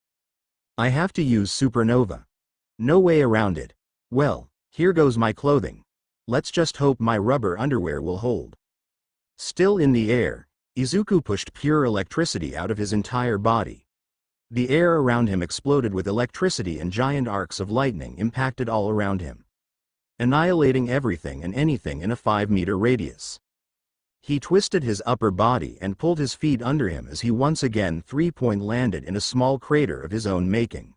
I have to use supernova. No way around it. Well, here goes my clothing. Let's just hope my rubber underwear will hold. Still in the air, Izuku pushed pure electricity out of his entire body. The air around him exploded with electricity, and giant arcs of lightning impacted all around him, annihilating everything and anything in a 5-meter radius. He twisted his upper body and pulled his feet under him as he once again 3-point landed in a small crater of his own making.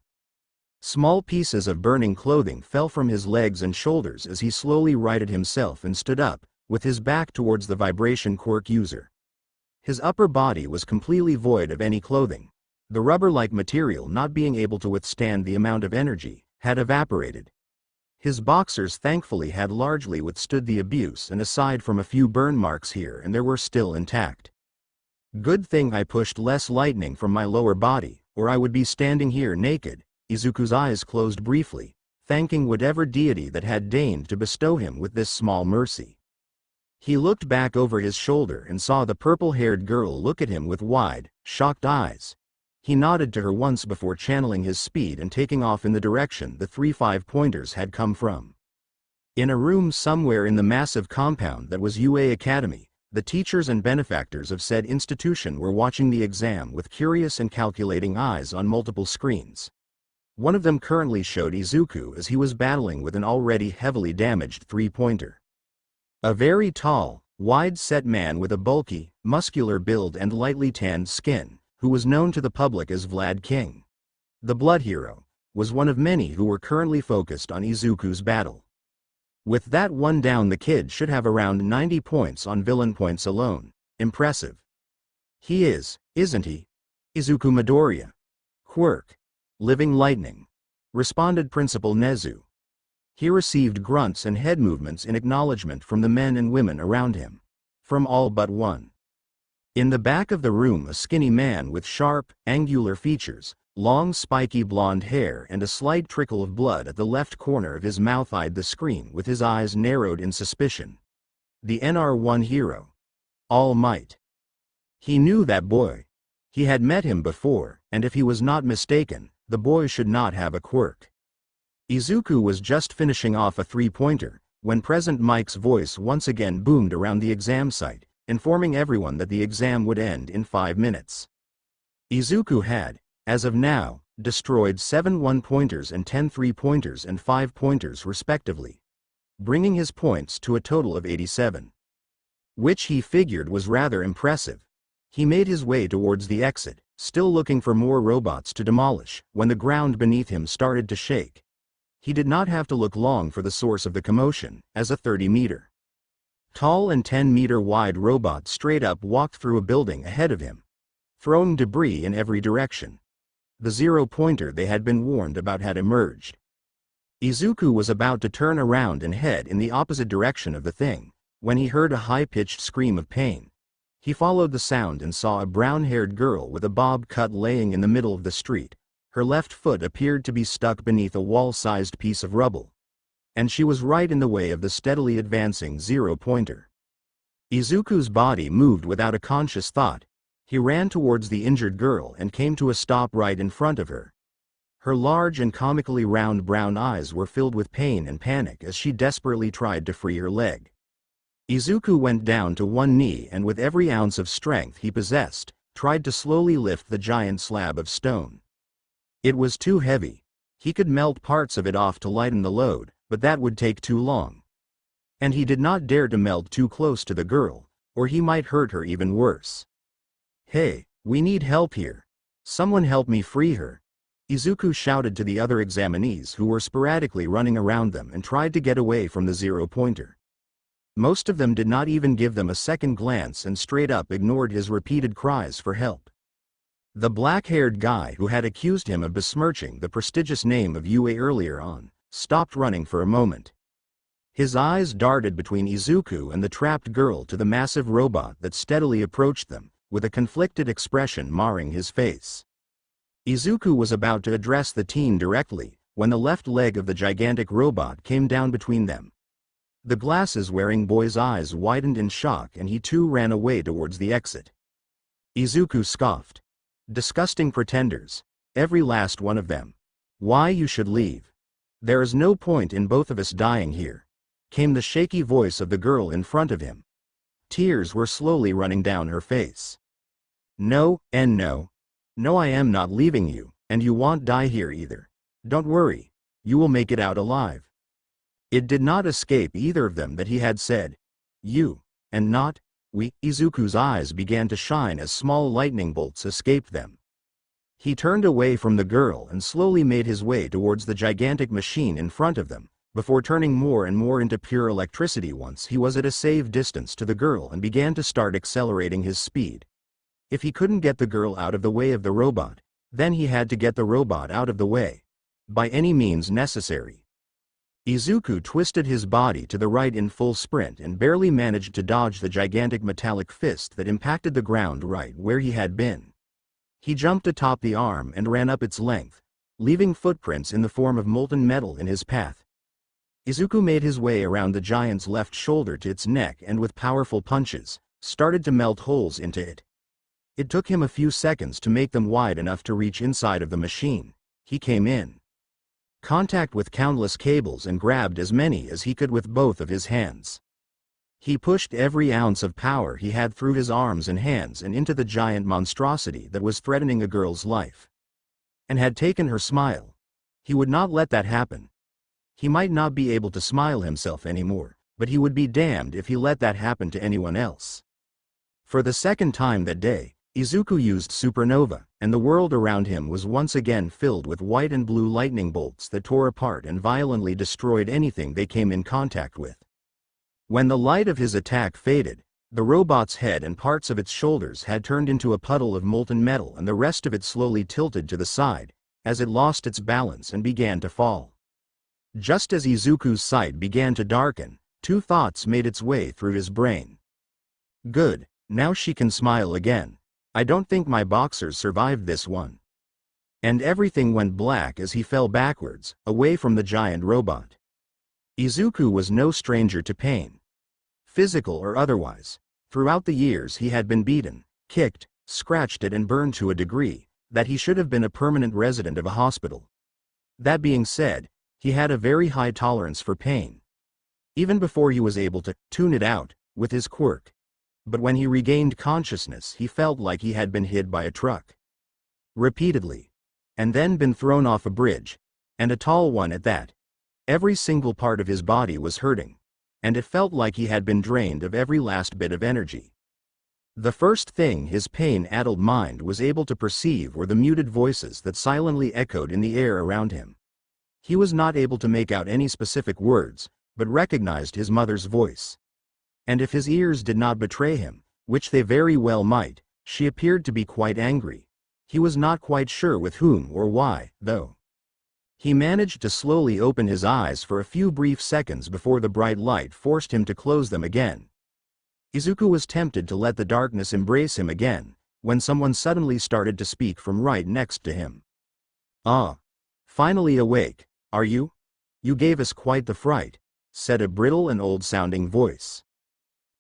Small pieces of burning clothing fell from his legs and shoulders as he slowly righted himself and stood up, with his back towards the vibration quirk user. His upper body was completely void of any clothing. The rubber-like material, not being able to withstand the amount of energy, had evaporated. His boxers thankfully had largely withstood the abuse, and aside from a few burn marks here and there, were still intact. Good thing I pushed less lightning from my lower body, or I would be standing here naked. Izuku's eyes closed briefly, thanking whatever deity that had deigned to bestow him with this small mercy. He looked back over his shoulder and saw the purple-haired girl look at him with wide, shocked eyes. He nodded to her once before channeling his speed and taking off in the direction the 3 5-pointers had come from. In a room somewhere in the massive compound that was UA Academy, the teachers and benefactors of said institution were watching the exam with curious and calculating eyes on multiple screens. One of them currently showed Izuku as he was battling with an already heavily damaged 3-pointer. A very tall, wide-set man with a bulky, muscular build and lightly tanned skin, who was known to the public as Vlad King, the Blood Hero, was one of many who were currently focused on Izuku's battle. With that one down, the kid should have around 90 points on villain points alone. Impressive. He is, isn't he? Izuku Midoriya. Quirk. Living lightning, responded Principal Nezu. He received grunts and head movements in acknowledgement from the men and women around him. From all but one. In the back of the room, a skinny man with sharp, angular features, long spiky blonde hair and a slight trickle of blood at the left corner of his mouth eyed the screen with his eyes narrowed in suspicion. The NR1 hero. All Might. He knew that boy. He had met him before, and if he was not mistaken, the boy should not have a quirk. Izuku was just finishing off a three-pointer, when Present Mike's voice once again boomed around the exam site, informing everyone that the exam would end in 5 minutes. Izuku had, as of now, destroyed 7 one-pointers and 10 three-pointers and 5-pointers respectively, bringing his points to a total of 87. Which he figured was rather impressive. He made his way towards the exit, still looking for more robots to demolish, when the ground beneath him started to shake. He did not have to look long for the source of the commotion, as a 30-meter tall and 10-meter wide robot straight up walked through a building ahead of him, throwing debris in every direction. The zero-pointer they had been warned about had emerged. Izuku was about to turn around and head in the opposite direction of the thing, when he heard a high-pitched scream of pain. He followed the sound and saw a brown-haired girl with a bob cut laying in the middle of the street. Her left foot appeared to be stuck beneath a wall-sized piece of rubble, and she was right in the way of the steadily advancing zero-pointer. Izuku's body moved without a conscious thought. He ran towards the injured girl and came to a stop right in front of her. Her large and comically round brown eyes were filled with pain and panic as she desperately tried to free her leg. Izuku went down to one knee and with every ounce of strength he possessed, tried to slowly lift the giant slab of stone. It was too heavy. He could melt parts of it off to lighten the load, but that would take too long. And he did not dare to melt too close to the girl, or he might hurt her even worse. "Hey, we need help here. Someone help me free her," Izuku shouted to the other examinees who were sporadically running around them and tried to get away from the zero-pointer. Most of them did not even give them a second glance and straight up ignored his repeated cries for help. The black-haired guy who had accused him of besmirching the prestigious name of UA earlier on, stopped running for a moment. His eyes darted between Izuku and the trapped girl to the massive robot that steadily approached them, with a conflicted expression marring his face. Izuku was about to address the teen directly, when the left leg of the gigantic robot came down between them. The glasses-wearing boy's eyes widened in shock and he too ran away towards the exit. Izuku scoffed. "Disgusting pretenders. Every last one of them. Why you should leave. There is no point in both of us dying here," came the shaky voice of the girl in front of him. Tears were slowly running down her face. "No, and no. No, I am not leaving you, and you won't die here either. Don't worry. You will make it out alive." It did not escape either of them that he had said, "You," and not, "we." Izuku's eyes began to shine as small lightning bolts escaped them. He turned away from the girl and slowly made his way towards the gigantic machine in front of them, before turning more and more into pure electricity once he was at a safe distance to the girl and began to start accelerating his speed. If he couldn't get the girl out of the way of the robot, then he had to get the robot out of the way, by any means necessary. Izuku twisted his body to the right in full sprint and barely managed to dodge the gigantic metallic fist that impacted the ground right where he had been. He jumped atop the arm and ran up its length, leaving footprints in the form of molten metal in his path. Izuku made his way around the giant's left shoulder to its neck and with powerful punches, started to melt holes into it. It took him a few seconds to make them wide enough to reach inside of the machine. He came in contact with countless cables and grabbed as many as he could with both of his hands. He pushed every ounce of power he had through his arms and hands and into the giant monstrosity that was threatening a girl's life. And had taken her smile. He would not let that happen. He might not be able to smile himself anymore, but he would be damned if he let that happen to anyone else. For the second time that day, Izuku used supernova, and the world around him was once again filled with white and blue lightning bolts that tore apart and violently destroyed anything they came in contact with. When the light of his attack faded, The robot's head and parts of its shoulders had turned into a puddle of molten metal, and the rest of it slowly tilted to the side, as it lost its balance and began to fall. Just as Izuku's sight began to darken, two thoughts made its way through his brain. Good, now she can smile again. I don't think my boxers survived this one. And everything went black as he fell backwards, away from the giant robot. Izuku was no stranger to pain, physical or otherwise. Throughout the years he had been beaten, kicked, scratched at and burned to a degree that he should have been a permanent resident of a hospital. That being said, he had a very high tolerance for pain, even before he was able to tune it out with his quirk. But when he regained consciousness, he felt like he had been hit by a truck repeatedly, and then been thrown off a bridge, and a tall one at that. Every single part of his body was hurting, and it felt like he had been drained of every last bit of energy. The first thing his pain-addled mind was able to perceive were the muted voices that silently echoed in the air around him. He was not able to make out any specific words, but recognized his mother's voice. And if his ears did not betray him, which they very well might, she appeared to be quite angry. He was not quite sure with whom or why, though. He managed to slowly open his eyes for a few brief seconds before the bright light forced him to close them again. Izuku was tempted to let the darkness embrace him again, when someone suddenly started to speak from right next to him. "Ah. Finally awake, are you? You gave us quite the fright," said a brittle and old-sounding voice.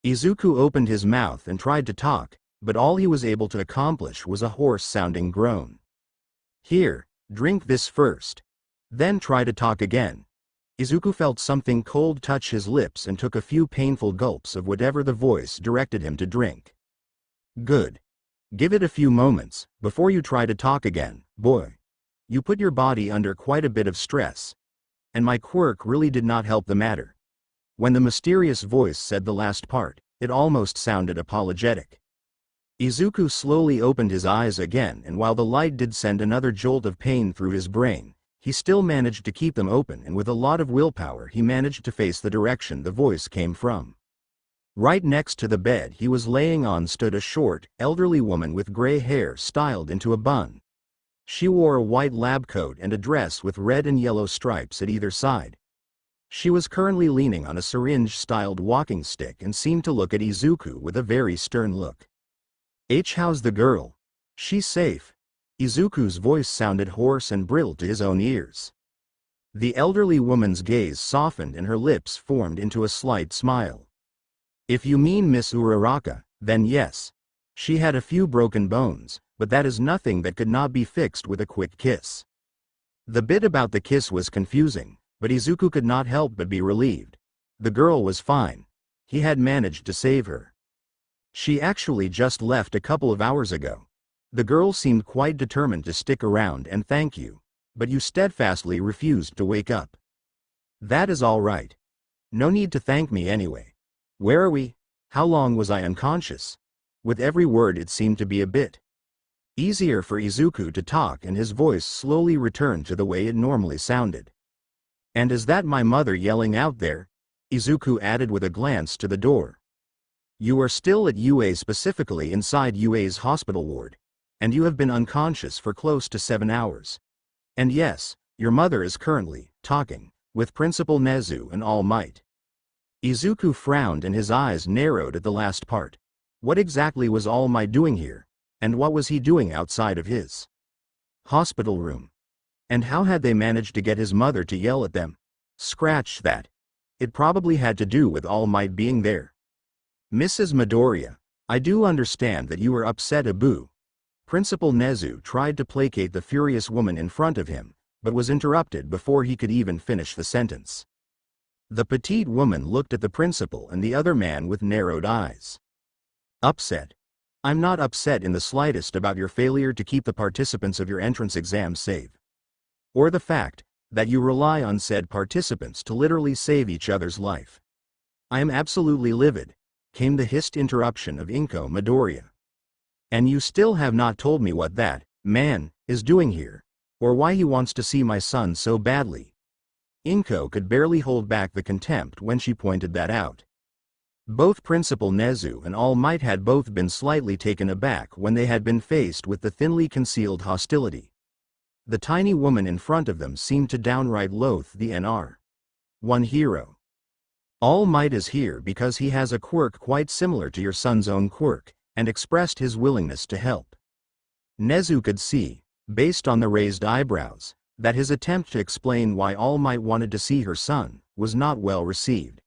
Izuku opened his mouth and tried to talk, but all he was able to accomplish was a hoarse-sounding groan. "Here, drink this first. Then try to talk again." Izuku felt something cold touch his lips and took a few painful gulps of whatever the voice directed him to drink. "Good. Give it a few moments, before you try to talk again, boy. You put your body under quite a bit of stress. And my quirk really did not help the matter." When the mysterious voice said the last part, it almost sounded apologetic. Izuku slowly opened his eyes again, and while the light did send another jolt of pain through his brain, he still managed to keep them open, and with a lot of willpower he managed to face the direction the voice came from. Right next to the bed he was laying on stood a short, elderly woman with gray hair styled into a bun. She wore a white lab coat and a dress with red and yellow stripes at either side. She was currently leaning on a syringe-styled walking stick and seemed to look at Izuku with a very stern look. "How's the girl? She's safe?" Izuku's voice sounded hoarse and brittle to his own ears. The elderly woman's gaze softened and her lips formed into a slight smile. "If you mean Miss Uraraka, then yes. She had a few broken bones, but that is nothing that could not be fixed with a quick kiss." The bit about the kiss was confusing, but Izuku could not help but be relieved. The girl was fine. He had managed to save her. "She actually just left a couple of hours ago. The girl seemed quite determined to stick around and thank you, but you steadfastly refused to wake up." "That is all right. No need to thank me anyway. Where are we? How long was I unconscious?" With every word it seemed to be a bit easier for Izuku to talk, and his voice slowly returned to the way it normally sounded. "And is that my mother yelling out there?" Izuku added with a glance to the door. "You are still at UA, specifically inside UA's hospital ward. And you have been unconscious for close to 7 hours. And yes, your mother is currently talking with Principal Nezu and All Might." Izuku frowned and his eyes narrowed at the last part. What exactly was All Might doing here? And what was he doing outside of his hospital room? And how had they managed to get his mother to yell at them? Scratch that. It probably had to do with All Might being there. "Mrs. Midoriya, I do understand that you were upset, Abu." Principal Nezu tried to placate the furious woman in front of him, but was interrupted before he could even finish the sentence. The petite woman looked at the principal and the other man with narrowed eyes. "Upset? I'm not upset in the slightest about your failure to keep the participants of your entrance exam safe. Or the fact that you rely on said participants to literally save each other's life. I am absolutely livid," came the hissed interruption of Inko Midoriya. "And you still have not told me what that man is doing here, or why he wants to see my son so badly." Inko could barely hold back the contempt when she pointed that out. Both Principal Nezu and All Might had both been slightly taken aback when they had been faced with the thinly concealed hostility. The tiny woman in front of them seemed to downright loathe the One hero. All Might is here because he has a quirk quite similar to your son's own quirk, and expressed his willingness to help. Nezu could see, based on the raised eyebrows, that his attempt to explain why All Might wanted to see her son was not well received.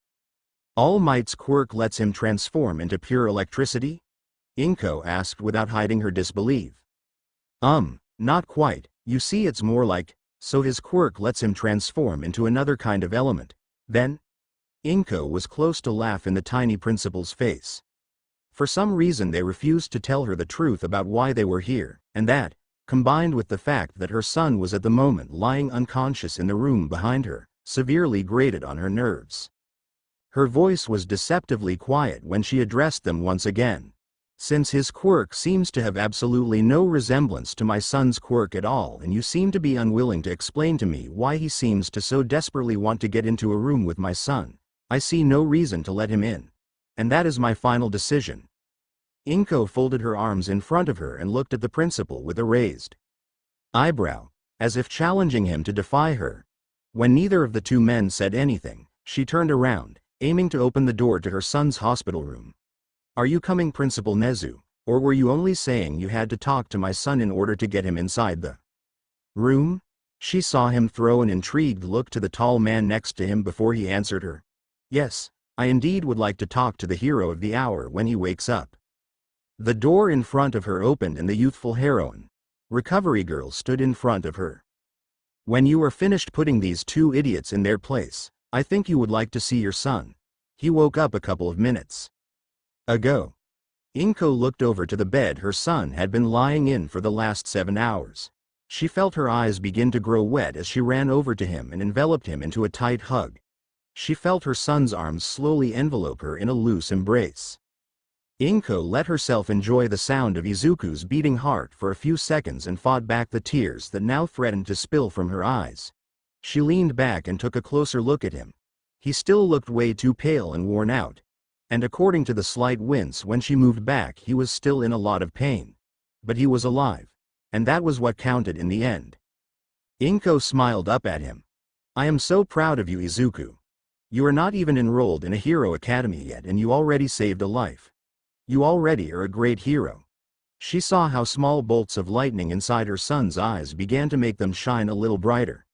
All Might's quirk lets him transform into pure electricity? Inko asked without hiding her disbelief. Not quite, you see it's more like, so his quirk lets him transform into another kind of element, then? Inko was close to laugh in the tiny principal's face. For some reason they refused to tell her the truth about why they were here, and that, combined with the fact that her son was at the moment lying unconscious in the room behind her, severely grated on her nerves. Her voice was deceptively quiet when she addressed them once again. Since his quirk seems to have absolutely no resemblance to my son's quirk at all, and you seem to be unwilling to explain to me why he seems to so desperately want to get into a room with my son, I see no reason to let him in. And that is my final decision. Inko folded her arms in front of her and looked at the principal with a raised eyebrow, as if challenging him to defy her. When neither of the two men said anything, she turned around, aiming to open the door to her son's hospital room. Are you coming, Principal Nezu, or were you only saying you had to talk to my son in order to get him inside the room? She saw him throw an intrigued look to the tall man next to him before he answered her. Yes, I indeed would like to talk to the hero of the hour when he wakes up. The door in front of her opened and the youthful heroine, Recovery Girl, stood in front of her. When you are finished putting these two idiots in their place, I think you would like to see your son. He woke up a couple of minutes ago. Inko looked over to the bed her son had been lying in for the last 7 hours. She felt her eyes begin to grow wet as she ran over to him and enveloped him into a tight hug. She felt her son's arms slowly envelope her in a loose embrace. Inko let herself enjoy the sound of Izuku's beating heart for a few seconds and fought back the tears that now threatened to spill from her eyes. She leaned back and took a closer look at him. He still looked way too pale and worn out. And according to the slight wince when she moved back, he was still in a lot of pain. But he was alive. And that was what counted in the end. Inko smiled up at him. I am so proud of you, Izuku. You are not even enrolled in a hero academy yet and you already saved a life. You already are a great hero. She saw how small bolts of lightning inside her son's eyes began to make them shine a little brighter.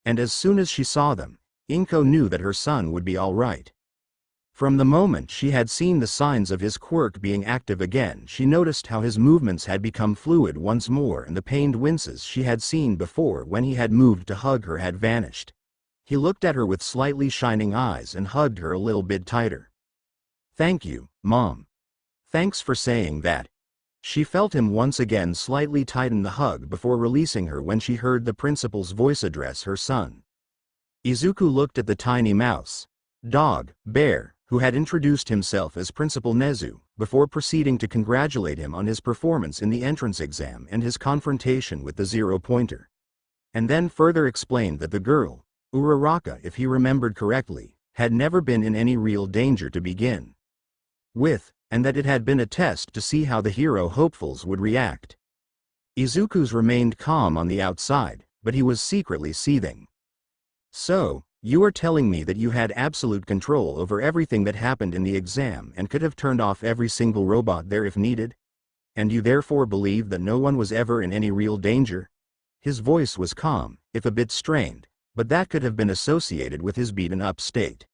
And as soon as she saw them, Inko knew that her son would be all right. From the moment she had seen the signs of his quirk being active again, she noticed how his movements had become fluid once more and the pained winces she had seen before when he had moved to hug her had vanished. He looked at her with slightly shining eyes and hugged her a little bit tighter. Thank you, Mom. Thanks for saying that. She felt him once again slightly tighten the hug before releasing her when she heard the principal's voice address her son. Izuku looked at the tiny mouse, dog, bear, who had introduced himself as Principal Nezu, before proceeding to congratulate him on his performance in the entrance exam and his confrontation with the zero-pointer. And then further explained that the girl, Uraraka if he remembered correctly, had never been in any real danger to begin with, and that it had been a test to see how the hero hopefuls would react. Izuku's remained calm on the outside, but he was secretly seething. So, you are telling me that you had absolute control over everything that happened in the exam and could have turned off every single robot there if needed? And you therefore believe that no one was ever in any real danger? His voice was calm, if a bit strained, but that could have been associated with his beaten-up state.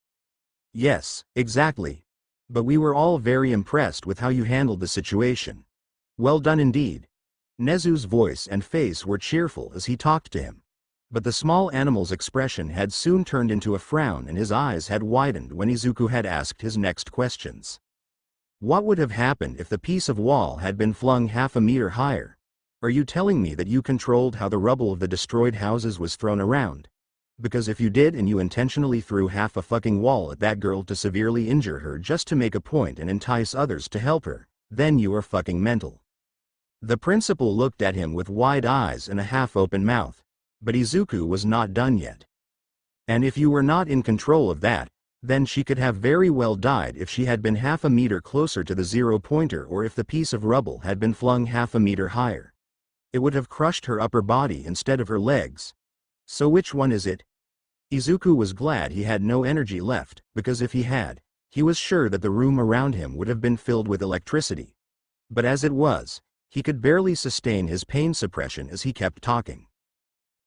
Yes, exactly. But we were all very impressed with how you handled the situation. Well done indeed. Nezu's voice and face were cheerful as he talked to him. But the small animal's expression had soon turned into a frown and his eyes had widened when Izuku had asked his next questions. What would have happened if the piece of wall had been flung half a meter higher? Are you telling me that you controlled how the rubble of the destroyed houses was thrown around? Because if you did and you intentionally threw half a fucking wall at that girl to severely injure her just to make a point and entice others to help her, then you are fucking mental. The principal looked at him with wide eyes and a half-open mouth. But Izuku was not done yet. And if you were not in control of that, Then she could have very well died if she had been half a meter closer to the 0-pointer, or if the piece of rubble had been flung half a meter higher. It would have crushed her upper body instead of her legs. So which one is it? Izuku was glad he had no energy left, because if he had, he was sure that the room around him would have been filled with electricity. But as it was, he could barely sustain his pain suppression as he kept talking.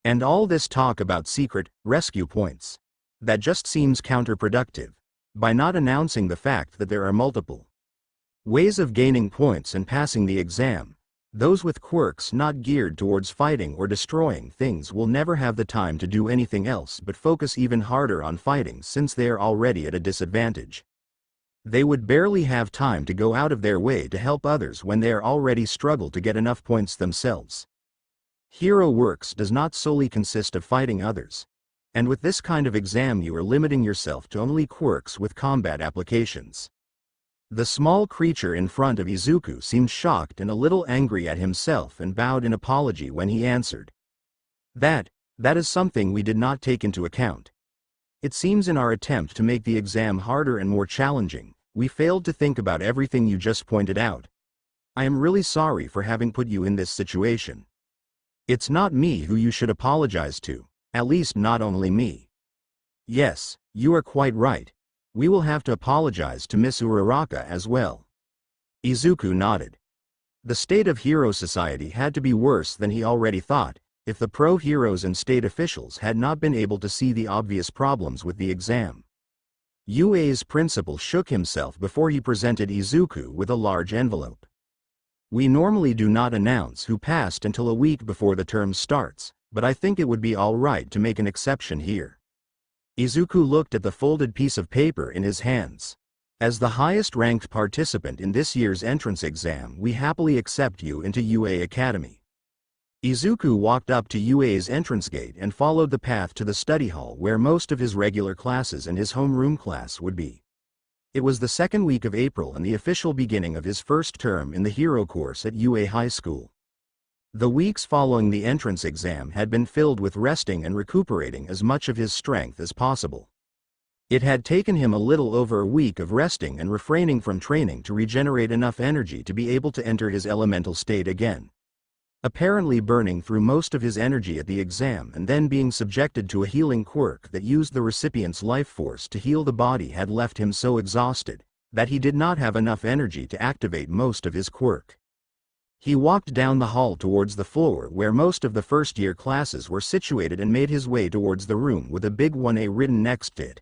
And all this talk about secret rescue points. That just seems counterproductive. By not announcing the fact that there are multiple ways of gaining points and passing the exam, those with quirks not geared towards fighting or destroying things will never have the time to do anything else but focus even harder on fighting, since they are already at a disadvantage. They would barely have time to go out of their way to help others when they are already struggle to get enough points themselves. Hero works does not solely consist of fighting others. And with this kind of exam you are limiting yourself to only quirks with combat applications. The small creature in front of Izuku seemed shocked and a little angry at himself and bowed in apology when he answered. That is something we did not take into account. It seems in our attempt to make the exam harder and more challenging, we failed to think about everything you just pointed out. I am really sorry for having put you in this situation. It's not me who you should apologize to. At least not only me. Yes, you are quite right. We will have to apologize to Miss Uraraka as well. Izuku nodded. The state of Hero Society had to be worse than he already thought, if the pro-heroes and state officials had not been able to see the obvious problems with the exam. UA's principal shook himself before he presented Izuku with a large envelope. We normally do not announce who passed until a week before the term starts, but I think it would be all right to make an exception here. Izuku looked at the folded piece of paper in his hands. As the highest-ranked participant in this year's entrance exam, we happily accept you into UA Academy. Izuku walked up to UA's entrance gate and followed the path to the study hall where most of his regular classes and his homeroom class would be. It was the second week of April and the official beginning of his first term in the hero course at UA High School. The weeks following the entrance exam had been filled with resting and recuperating as much of his strength as possible. It had taken him a little over a week of resting and refraining from training to regenerate enough energy to be able to enter his elemental state again. Apparently burning through most of his energy at the exam and then being subjected to a healing quirk that used the recipient's life force to heal the body had left him so exhausted that he did not have enough energy to activate most of his quirk. He walked down the hall towards the floor where most of the first-year classes were situated and made his way towards the room with a big 1A written next to it.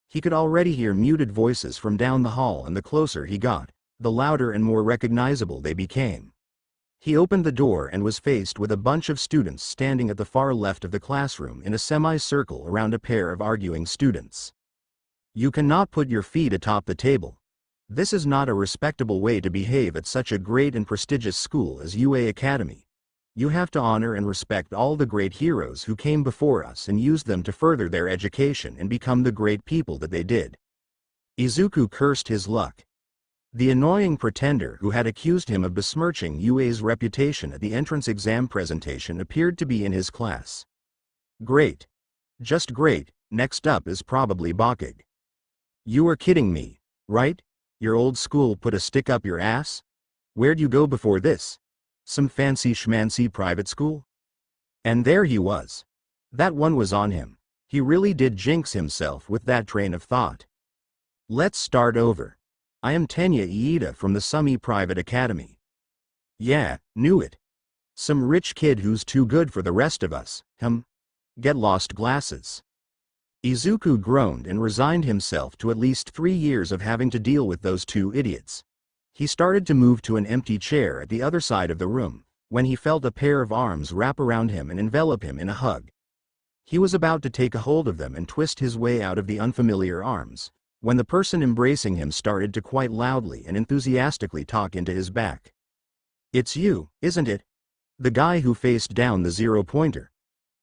He could already hear muted voices from down the hall, and the closer he got, the louder and more recognizable they became. He opened the door and was faced with a bunch of students standing at the far left of the classroom in a semicircle around a pair of arguing students. You cannot put your feet atop the table. This is not a respectable way to behave at such a great and prestigious school as UA Academy. You have to honor and respect all the great heroes who came before us and use them to further their education and become the great people that they did. Izuku cursed his luck. The annoying pretender who had accused him of besmirching UA's reputation at the entrance exam presentation appeared to be in his class. Great. Just great. Next up is probably Bakug. You are kidding me, right? Your old school put a stick up your ass? Where'd you go before this? Some fancy schmancy private school? And there he was. That one was on him. He really did jinx himself with that train of thought. Let's start over. I am Tenya Iida from the Sumi Private Academy. Yeah, knew it. Some rich kid who's too good for the rest of us, Get lost glasses. Izuku groaned and resigned himself to at least 3 years of having to deal with those two idiots. He started to move to an empty chair at the other side of the room, when he felt a pair of arms wrap around him and envelop him in a hug. He was about to take a hold of them and twist his way out of the unfamiliar arms, when the person embracing him started to quite loudly and enthusiastically talk into his back. It's you, isn't it? The guy who faced down the 0-pointer.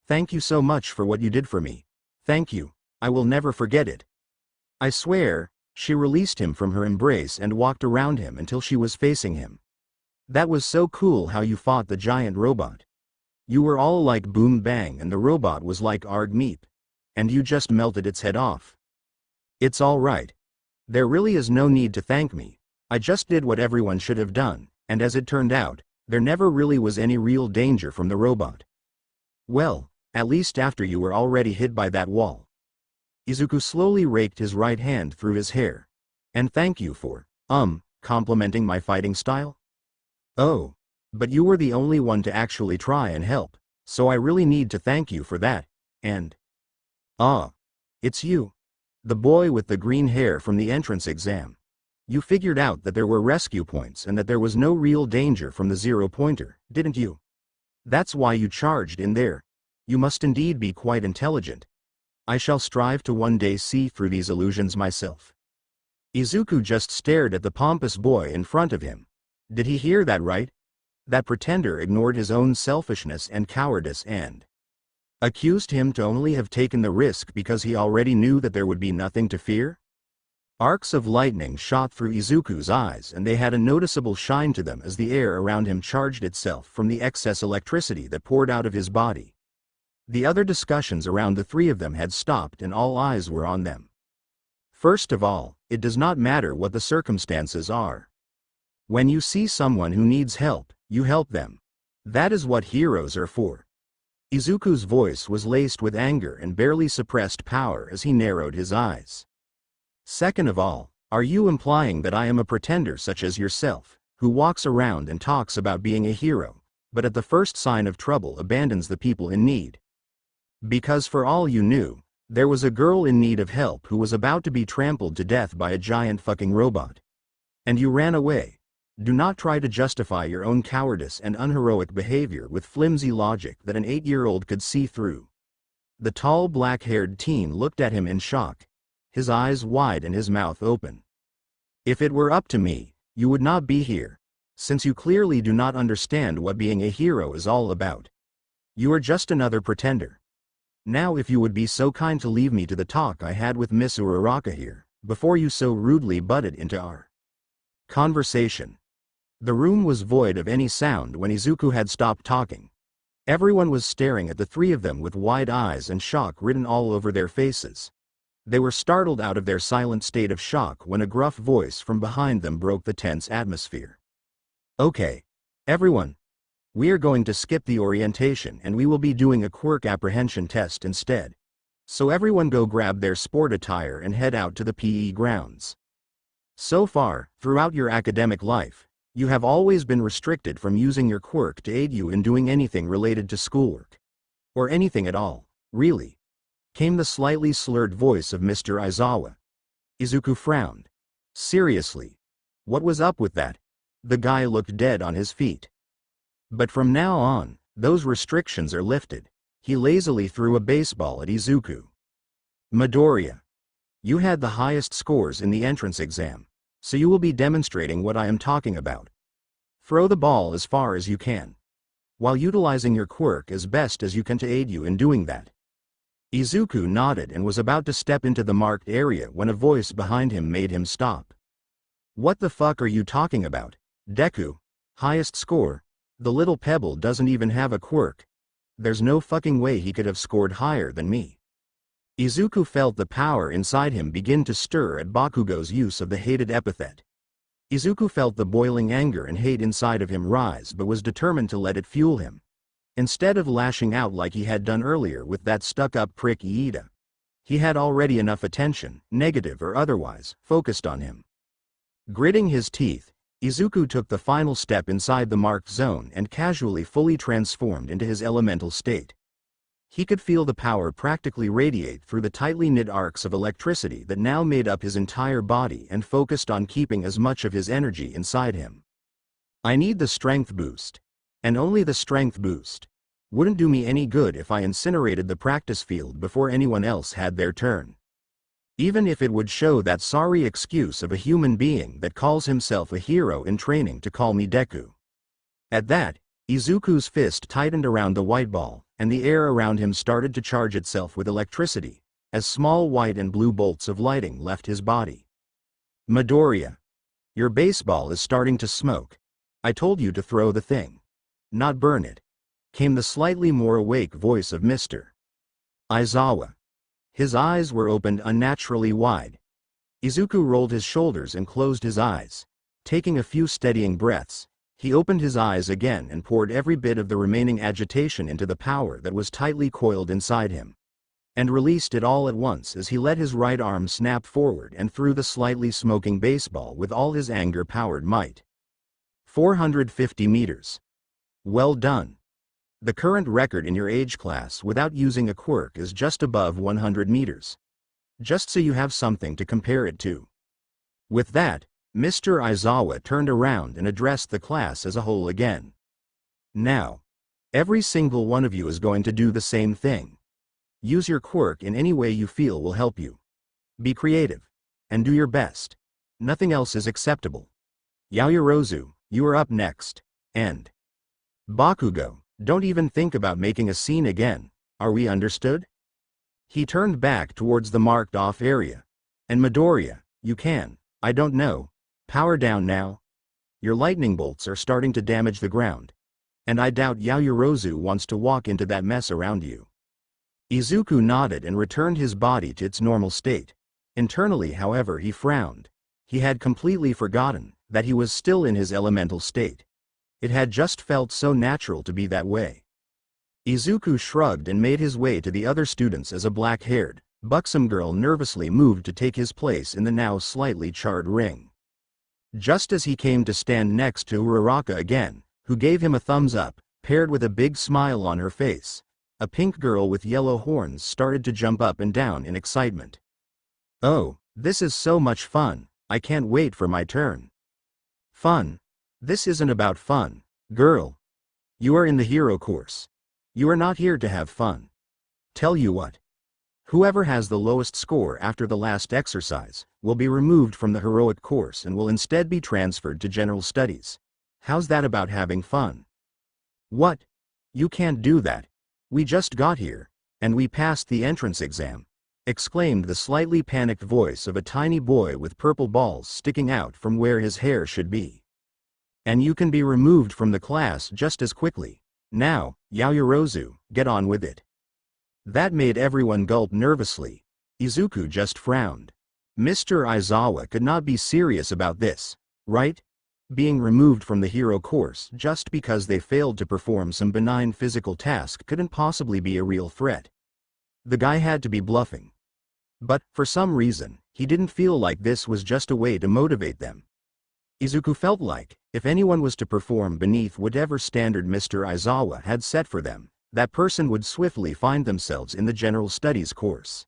Thank you so much for what you did for me. Thank you, I will never forget it. I swear. She released him from her embrace and walked around him until she was facing him. That was so cool how you fought the giant robot. You were all like boom bang and the robot was like arg meep. And you just melted its head off. It's all right. There really is no need to thank me. I just did what everyone should have done, and as it turned out, there never really was any real danger from the robot. Well, at least after you were already hit by that wall. Izuku slowly raked his right hand through his hair. And thank you for, complimenting my fighting style? Oh. But you were the only one to actually try and help, so I really need to thank you for that, and… Ah. It's you. The boy with the green hair from the entrance exam. You figured out that there were rescue points and that there was no real danger from the zero-pointer, didn't you? That's why you charged in there. You must indeed be quite intelligent. I shall strive to one day see through these illusions myself. Izuku just stared at the pompous boy in front of him. Did he hear that right? That pretender ignored his own selfishness and cowardice and accused him to only have taken the risk because he already knew that there would be nothing to fear? Arcs of lightning shot through Izuku's eyes and they had a noticeable shine to them as the air around him charged itself from the excess electricity that poured out of his body. The other discussions around the three of them had stopped and all eyes were on them. First of all, it does not matter what the circumstances are. When you see someone who needs help, you help them. That is what heroes are for. Izuku's voice was laced with anger and barely suppressed power as he narrowed his eyes. Second of all, are you implying that I am a pretender such as yourself, who walks around and talks about being a hero, but at the first sign of trouble abandons the people in need? Because for all you knew, there was a girl in need of help who was about to be trampled to death by a giant fucking robot. And you ran away. Do not try to justify your own cowardice and unheroic behavior with flimsy logic that an 8-year-old could see through. The tall black-haired teen looked at him in shock, his eyes wide and his mouth open. If it were up to me, you would not be here, since you clearly do not understand what being a hero is all about. You are just another pretender. Now if you would be so kind to leave me to the talk I had with Miss Uraraka here, before you so rudely butted into our conversation. The room was void of any sound when Izuku had stopped talking. Everyone was staring at the three of them with wide eyes and shock written all over their faces. They were startled out of their silent state of shock when a gruff voice from behind them broke the tense atmosphere. Okay. Everyone. We are going to skip the orientation and we will be doing a quirk apprehension test instead. So everyone go grab their sport attire and head out to the PE grounds. So far, throughout your academic life, you have always been restricted from using your quirk to aid you in doing anything related to schoolwork. Or anything at all, really. Came the slightly slurred voice of Mr. Aizawa. Izuku frowned. Seriously. What was up with that? The guy looked dead on his feet. But from now on, those restrictions are lifted. He lazily threw a baseball at Izuku. Midoriya. You had the highest scores in the entrance exam, so you will be demonstrating what I am talking about. Throw the ball as far as you can, while utilizing your quirk as best as you can to aid you in doing that. Izuku nodded and was about to step into the marked area when a voice behind him made him stop. What the fuck are you talking about, Deku? Highest score? The little pebble doesn't even have a quirk. There's no fucking way he could have scored higher than me. Izuku felt the power inside him begin to stir at Bakugo's use of the hated epithet. Izuku felt the boiling anger and hate inside of him rise but was determined to let it fuel him. Instead of lashing out like he had done earlier with that stuck-up prick Iida. He had already enough attention, negative or otherwise, focused on him. Gritting his teeth, Izuku took the final step inside the marked zone and casually fully transformed into his elemental state. He could feel the power practically radiate through the tightly knit arcs of electricity that now made up his entire body and focused on keeping as much of his energy inside him. I need the strength boost. And only the strength boost. Wouldn't do me any good if I incinerated the practice field before anyone else had their turn. Even if it would show that sorry excuse of a human being that calls himself a hero in training to call me Deku. At that, Izuku's fist tightened around the white ball, and the air around him started to charge itself with electricity, as small white and blue bolts of lighting left his body. Midoriya. Your baseball is starting to smoke. I told you to throw the thing. Not burn it. Came the slightly more awake voice of Mr. Aizawa. His eyes were opened unnaturally wide, Izuku rolled his shoulders and closed his eyes. Taking a few steadying breaths, he opened his eyes again and poured every bit of the remaining agitation into the power that was tightly coiled inside him. And released it all at once as he let his right arm snap forward and threw the slightly smoking baseball with all his anger-powered might. 450 meters. Well done. The current record in your age class without using a quirk is just above 100 meters. Just so you have something to compare it to. With that, Mr. Aizawa turned around and addressed the class as a whole again. Now, every single one of you is going to do the same thing. Use your quirk in any way you feel will help you. Be creative. And do your best. Nothing else is acceptable. Yaoyorozu, you are up next. And Bakugo, don't even think about making a scene again, are we understood? He turned back towards the marked-off area. And Midoriya, you can, I don't know, power down now. Your lightning bolts are starting to damage the ground. And I doubt Yaoyorozu wants to walk into that mess around you. Izuku nodded and returned his body to its normal state. Internally, however, he frowned. He had completely forgotten that he was still in his elemental state. It had just felt so natural to be that way. Izuku shrugged and made his way to the other students as a black-haired, buxom girl nervously moved to take his place in the now slightly charred ring. Just as he came to stand next to Uraraka again, who gave him a thumbs up, paired with a big smile on her face, a pink girl with yellow horns started to jump up and down in excitement. Oh, this is so much fun, I can't wait for my turn. Fun? This isn't about fun, girl. You are in the hero course. You are not here to have fun. Tell you what. Whoever has the lowest score after the last exercise will be removed from the heroic course and will instead be transferred to general studies. How's that about having fun? What? You can't do that. We just got here, and we passed the entrance exam, exclaimed the slightly panicked voice of a tiny boy with purple balls sticking out from where his hair should be. And you can be removed from the class just as quickly. Now, Yaoyorozu, get on with it. That made everyone gulp nervously. Izuku just frowned. Mr. Aizawa could not be serious about this, right? Being removed from the hero course just because they failed to perform some benign physical task couldn't possibly be a real threat. The guy had to be bluffing. But, for some reason, he didn't feel like this was just a way to motivate them. Izuku felt like, if anyone was to perform beneath whatever standard Mr. Aizawa had set for them, that person would swiftly find themselves in the general studies course.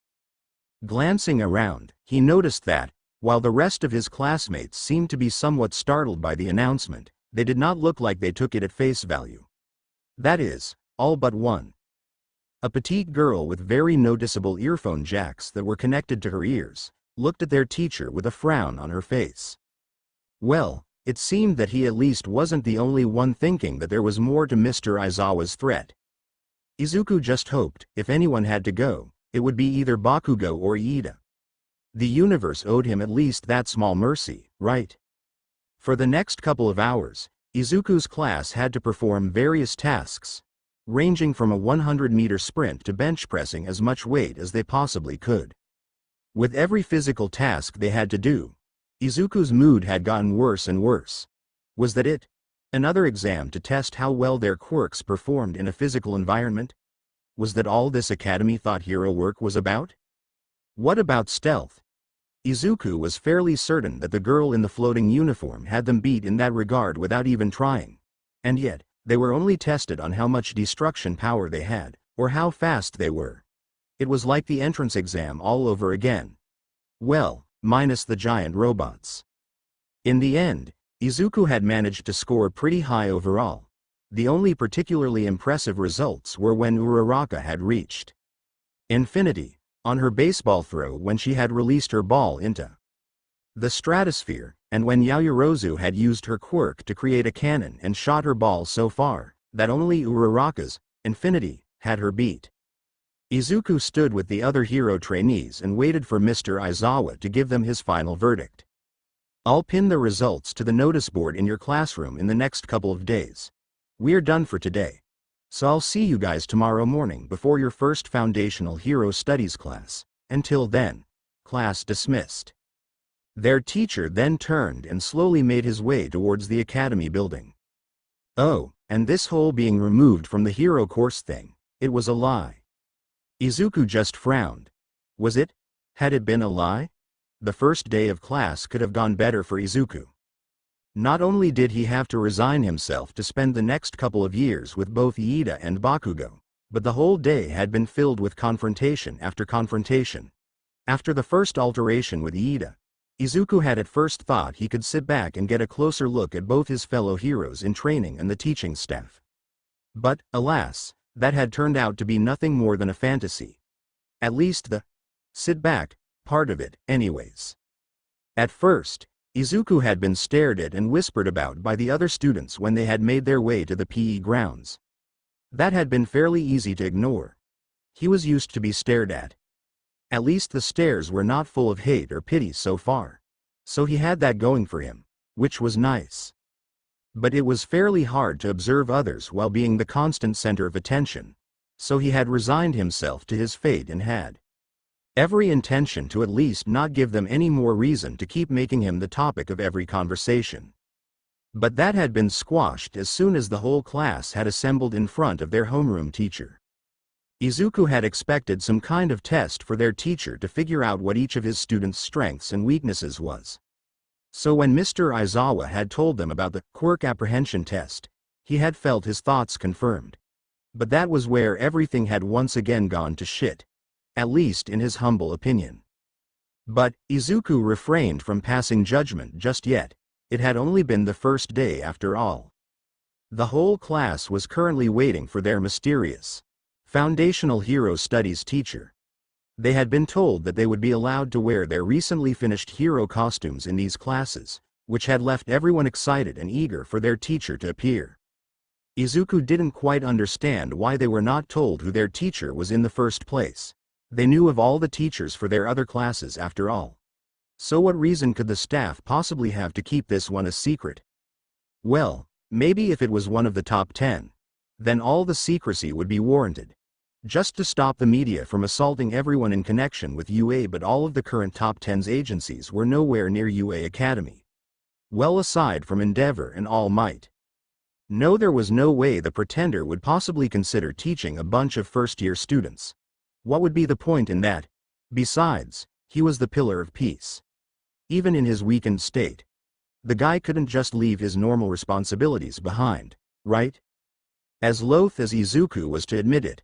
Glancing around, he noticed that, while the rest of his classmates seemed to be somewhat startled by the announcement, they did not look like they took it at face value. That is, all but one. A petite girl with very noticeable earphone jacks that were connected to her ears, looked at their teacher with a frown on her face. Well, it seemed that he at least wasn't the only one thinking that there was more to Mr. Aizawa's threat. Izuku just hoped, if anyone had to go, it would be either Bakugo or Iida. The universe owed him at least that small mercy, right? For the next couple of hours, Izuku's class had to perform various tasks, ranging from a 100-meter sprint to bench pressing as much weight as they possibly could. With every physical task they had to do, Izuku's mood had gotten worse and worse. Was that it? Another exam to test how well their quirks performed in a physical environment? Was that all this academy thought hero work was about? What about stealth? Izuku was fairly certain that the girl in the floating uniform had them beat in that regard without even trying. And yet, they were only tested on how much destruction power they had, or how fast they were. It was like the entrance exam all over again. Well, minus the giant robots. In the end, Izuku had managed to score pretty high overall. The only particularly impressive results were when Uraraka had reached infinity on her baseball throw when she had released her ball into the stratosphere, and when Yaoyorozu had used her quirk to create a cannon and shot her ball so far that only Uraraka's infinity had her beat. Izuku stood with the other hero trainees and waited for Mr. Aizawa to give them his final verdict. I'll pin the results to the notice board in your classroom in the next couple of days. We're done for today. So I'll see you guys tomorrow morning before your first foundational hero studies class. Until then, class dismissed. Their teacher then turned and slowly made his way towards the academy building. Oh, and this whole being removed from the hero course thing, it was a lie. Izuku just frowned. Was it? Had it been a lie? The first day of class could have gone better for Izuku. Not only did he have to resign himself to spend the next couple of years with both Iida and Bakugo, but the whole day had been filled with confrontation after confrontation. After the first altercation with Iida, Izuku had at first thought he could sit back and get a closer look at both his fellow heroes in training and the teaching staff. But, alas, that had turned out to be nothing more than a fantasy. At least the sit back part of it, anyways. At first, Izuku had been stared at and whispered about by the other students when they had made their way to the PE grounds. That had been fairly easy to ignore. He was used to be stared at. At least the stares were not full of hate or pity so far. So he had that going for him, which was nice. But it was fairly hard to observe others while being the constant center of attention, so he had resigned himself to his fate and had every intention to at least not give them any more reason to keep making him the topic of every conversation. But that had been squashed as soon as the whole class had assembled in front of their homeroom teacher. Izuku had expected some kind of test for their teacher to figure out what each of his students' strengths and weaknesses was. So when Mr. Aizawa had told them about the Quirk apprehension test, he had felt his thoughts confirmed. But that was where everything had once again gone to shit, at least in his humble opinion. But Izuku refrained from passing judgment just yet. It had only been the first day after all. The whole class was currently waiting for their mysterious Foundational Hero Studies teacher. They had been told that they would be allowed to wear their recently finished hero costumes in these classes, which had left everyone excited and eager for their teacher to appear. Izuku didn't quite understand why they were not told who their teacher was in the first place. They knew of all the teachers for their other classes after all. So what reason could the staff possibly have to keep this one a secret? Well, maybe if it was one of the top 10. Then all the secrecy would be warranted. Just to stop the media from assaulting everyone in connection with UA, but all of the current top 10's agencies were nowhere near UA Academy. Well, aside from Endeavor and All Might. No, there was no way the pretender would possibly consider teaching a bunch of first-year students. What would be the point in that? Besides, he was the pillar of peace. Even in his weakened state, the guy couldn't just leave his normal responsibilities behind, right? As loath as Izuku was to admit it,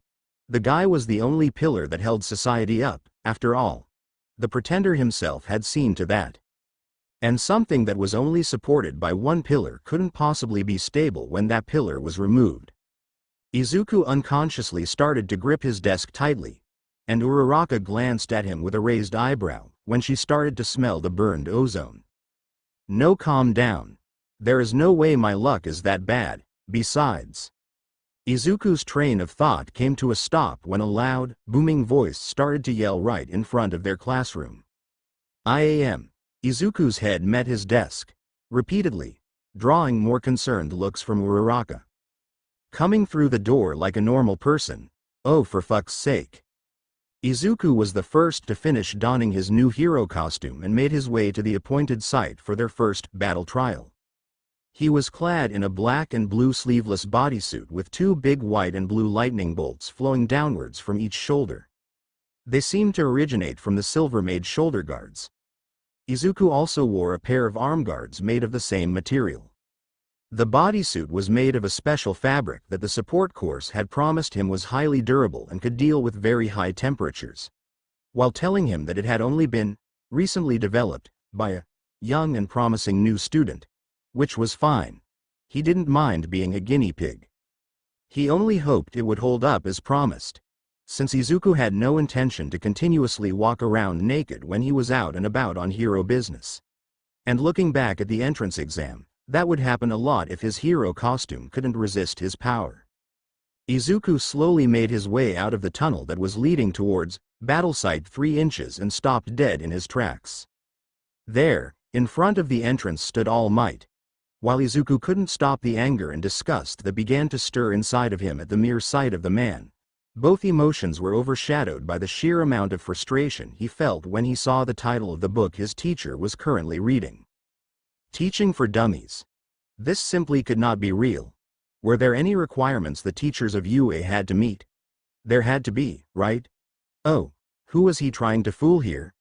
the guy was the only pillar that held society up, after all. The pretender himself had seen to that. And something that was only supported by one pillar couldn't possibly be stable when that pillar was removed. Izuku unconsciously started to grip his desk tightly, and Uraraka glanced at him with a raised eyebrow when she started to smell the burned ozone. No, calm down. There is no way my luck is that bad. Besides, Izuku's train of thought came to a stop when a loud, booming voice started to yell right in front of their classroom. "I am." Izuku's head met his desk, repeatedly, drawing more concerned looks from Uraraka. Coming through the door like a normal person. Oh, for fuck's sake. Izuku was the first to finish donning his new hero costume and made his way to the appointed site for their first battle trial. He was clad in a black and blue sleeveless bodysuit with two big white and blue lightning bolts flowing downwards from each shoulder. They seemed to originate from the silver-made shoulder guards. Izuku also wore a pair of arm guards made of the same material. The bodysuit was made of a special fabric that the support course had promised him was highly durable and could deal with very high temperatures, while telling him that it had only been recently developed by a young and promising new student. Which was fine. He didn't mind being a guinea pig. He only hoped it would hold up as promised, since Izuku had no intention to continuously walk around naked when he was out and about on hero business. And looking back at the entrance exam, that would happen a lot if his hero costume couldn't resist his power. Izuku slowly made his way out of the tunnel that was leading towards Battle Site 3 inches and stopped dead in his tracks. There, in front of the entrance stood All Might. While Izuku couldn't stop the anger and disgust that began to stir inside of him at the mere sight of the man, Both emotions were overshadowed by the sheer amount of frustration he felt when he saw the title of the book his teacher was currently reading. Teaching for Dummies. This simply could not be real. Were there any requirements the teachers of UA had to meet? There had to be, right? Oh, who was he trying to fool here?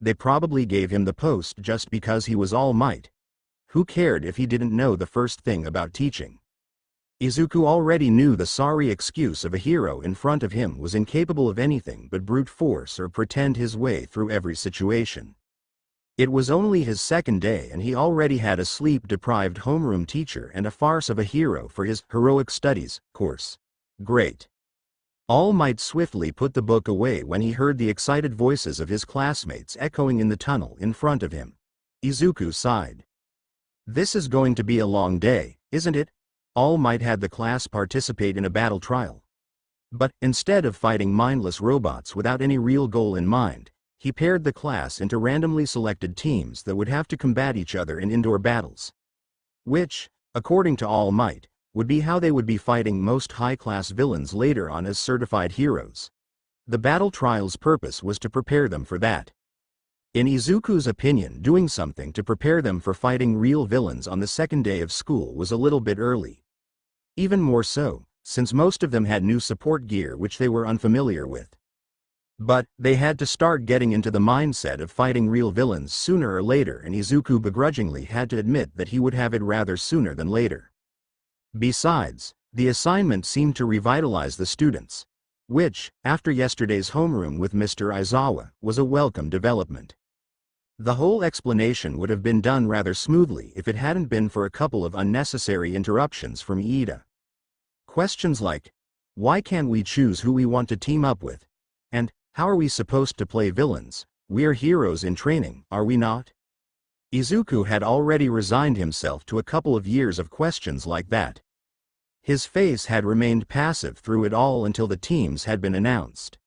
They probably gave him the post just because he was All Might. Who cared if he didn't know the first thing about teaching? Izuku already knew the sorry excuse of a hero in front of him was incapable of anything but brute force or pretend his way through every situation. It was only his second day and he already had a sleep-deprived homeroom teacher and a farce of a hero for his heroic studies course. Great. All Might swiftly put the book away when he heard the excited voices of his classmates echoing in the tunnel in front of him. Izuku sighed. This is going to be a long day, isn't it? All Might had the class participate in a battle trial. But, instead of fighting mindless robots without any real goal in mind, he paired the class into randomly selected teams that would have to combat each other in indoor battles. Which, according to All Might, would be how they would be fighting most high-class villains later on as certified heroes. The battle trial's purpose was to prepare them for that. In Izuku's opinion, doing something to prepare them for fighting real villains on the second day of school was a little bit early. Even more so, since most of them had new support gear which they were unfamiliar with. But, they had to start getting into the mindset of fighting real villains sooner or later, and Izuku begrudgingly had to admit that he would have it rather sooner than later. Besides, the assignment seemed to revitalize the students, which, after yesterday's homeroom with Mr. Aizawa, was a welcome development. The whole explanation would have been done rather smoothly if it hadn't been for a couple of unnecessary interruptions from Iida. Questions like, why can't we choose who we want to team up with? And, how are we supposed to play villains? We're heroes in training, are we not? Izuku had already resigned himself to a couple of years of questions like that. His face had remained passive through it all until the teams had been announced.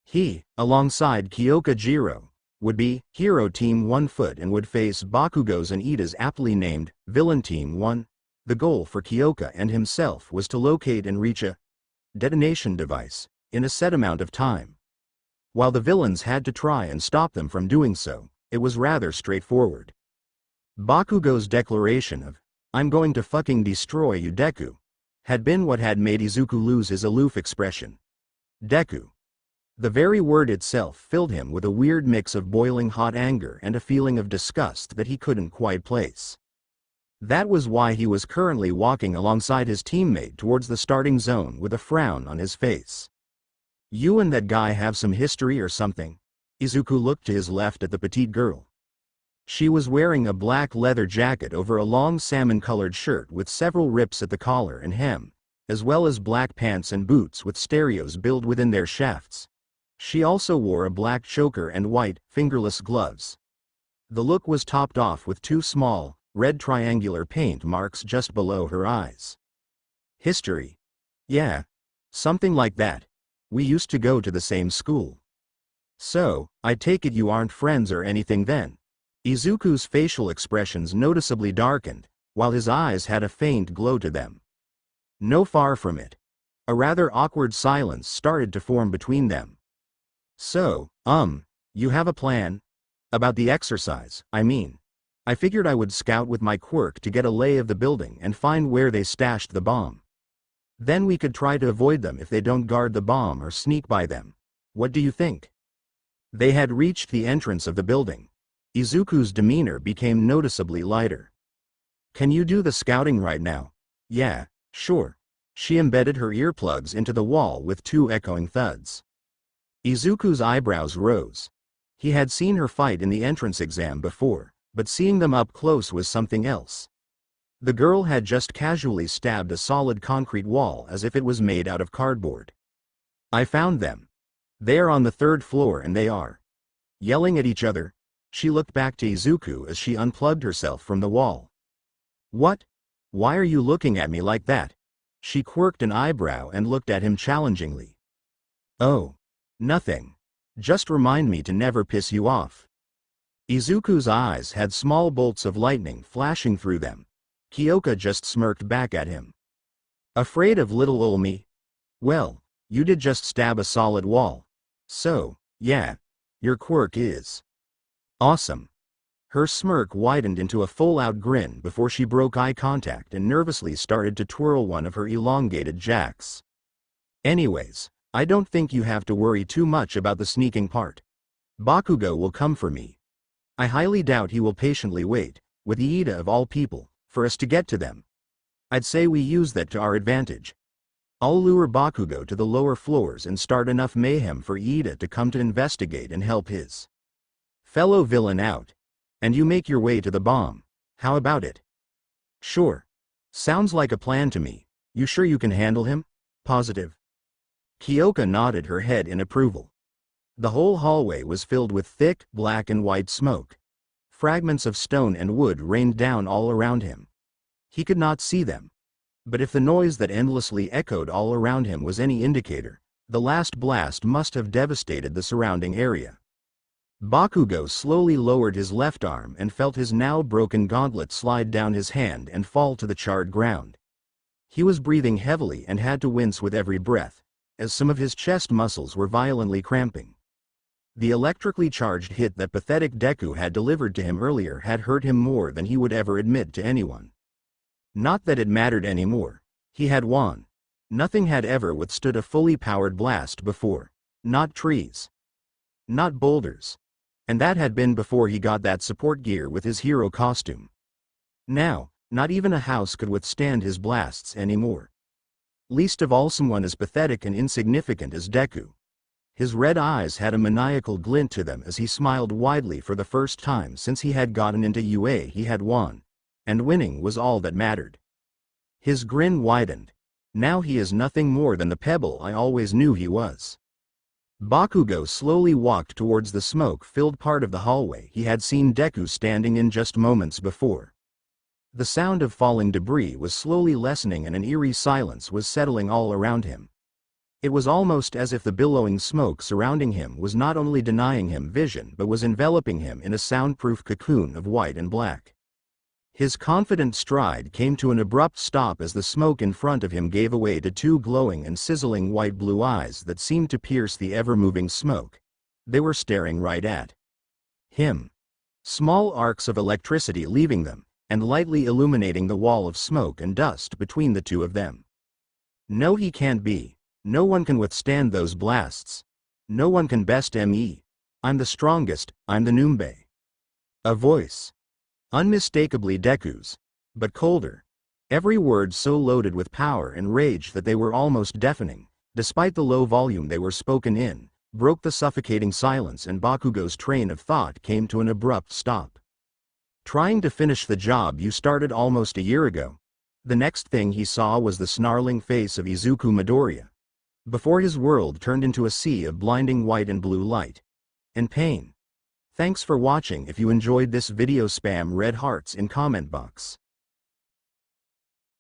He, alongside Kyoka Jiro, would be Hero Team 1 Foot and would face Bakugo's and Iida's aptly named Villain Team 1. The goal for Kyoka and himself was to locate and reach a detonation device in a set amount of time. While the villains had to try and stop them from doing so, it was rather straightforward. Bakugo's declaration of, "I'm going to fucking destroy you, Deku," had been what had made Izuku lose his aloof expression. Deku. The very word itself filled him with a weird mix of boiling hot anger and a feeling of disgust that he couldn't quite place. That was why he was currently walking alongside his teammate towards the starting zone with a frown on his face. You and that guy have some history or something? Izuku looked to his left at the petite girl. She was wearing a black leather jacket over a long salmon-colored shirt with several rips at the collar and hem, as well as black pants and boots with stereos built within their shafts. She also wore a black choker and white, fingerless gloves. The look was topped off with two small, red triangular paint marks just below her eyes. History? Yeah. Something like that. We used to go to the same school. So, I take it you aren't friends or anything then? Izuku's facial expressions noticeably darkened, while his eyes had a faint glow to them. No, far from it. A rather awkward silence started to form between them. So, you have a plan? About the exercise, I mean. I figured I would scout with my quirk to get a lay of the building and find where they stashed the bomb. Then we could try to avoid them if they don't guard the bomb or sneak by them. What do you think? They had reached the entrance of the building. Izuku's demeanor became noticeably lighter. Can you do the scouting right now? Yeah, sure. She embedded her earplugs into the wall with two echoing thuds. Izuku's eyebrows rose. He had seen her fight in the entrance exam before, but seeing them up close was something else. The girl had just casually stabbed a solid concrete wall as if it was made out of cardboard. I found them. They're on the third floor and they are yelling at each other. She looked back to Izuku as she unplugged herself from the wall. What? Why are you looking at me like that? She quirked an eyebrow and looked at him challengingly. Oh. Nothing. Just remind me to never piss you off. Izuku's eyes had small bolts of lightning flashing through them. Kyoka just smirked back at him. Afraid of little ol' me? Well, You did just stab a solid wall. So, yeah. Your quirk is awesome. Her smirk widened into a full-out grin before she broke eye contact and nervously started to twirl one of her elongated jacks. Anyways, I don't think you have to worry too much about the sneaking part. Bakugo will come for me. I highly doubt he will patiently wait, with Iida of all people, for us to get to them. I'd say we use that to our advantage. I'll lure Bakugo to the lower floors and start enough mayhem for Iida to come to investigate and help his fellow villain out. And you make your way to the bomb. How about it? Sure. Sounds like a plan to me. You sure you can handle him? Positive. Kyoka nodded her head in approval. The whole hallway was filled with thick, black and white smoke. Fragments of stone and wood rained down all around him. He could not see them. But if the noise that endlessly echoed all around him was any indicator, the last blast must have devastated the surrounding area. Bakugo slowly lowered his left arm and felt his now broken gauntlet slide down his hand and fall to the charred ground. He was breathing heavily and had to wince with every breath, as some of his chest muscles were violently cramping. The electrically charged hit that pathetic Deku had delivered to him earlier had hurt him more than he would ever admit to anyone. Not that it mattered anymore. He had won. Nothing had ever withstood a fully powered blast before. Not trees. Not boulders. And that had been before he got that support gear with his hero costume. Now, not even a house could withstand his blasts anymore. Least of all someone as pathetic and insignificant as Deku. His red eyes had a maniacal glint to them as he smiled widely for the first time since he had gotten into UA. He had won. And winning was all that mattered. His grin widened. Now he is nothing more than the pebble I always knew he was. Bakugo slowly walked towards the smoke-filled part of the hallway he had seen Deku standing in just moments before. The sound of falling debris was slowly lessening and an eerie silence was settling all around him. It was almost as if the billowing smoke surrounding him was not only denying him vision but was enveloping him in a soundproof cocoon of white and black. His confident stride came to an abrupt stop as the smoke in front of him gave way to two glowing and sizzling white-blue eyes that seemed to pierce the ever-moving smoke. They were staring right at him. Small arcs of electricity leaving them, and lightly illuminating the wall of smoke and dust between the two of them. No, he can't be. No one can withstand those blasts. No one can best me. I'm the strongest, I'm the Numbe. A voice. Unmistakably Deku's. But colder. Every word so loaded with power and rage that they were almost deafening, despite the low volume they were spoken in, broke the suffocating silence and Bakugo's train of thought came to an abrupt stop. Trying to finish the job you started almost a year ago. The next thing he saw was the snarling face of Izuku Midoriya. Before his world turned into a sea of blinding white and blue light. And pain. Thanks for watching. If you enjoyed this video, spam red hearts in comment box.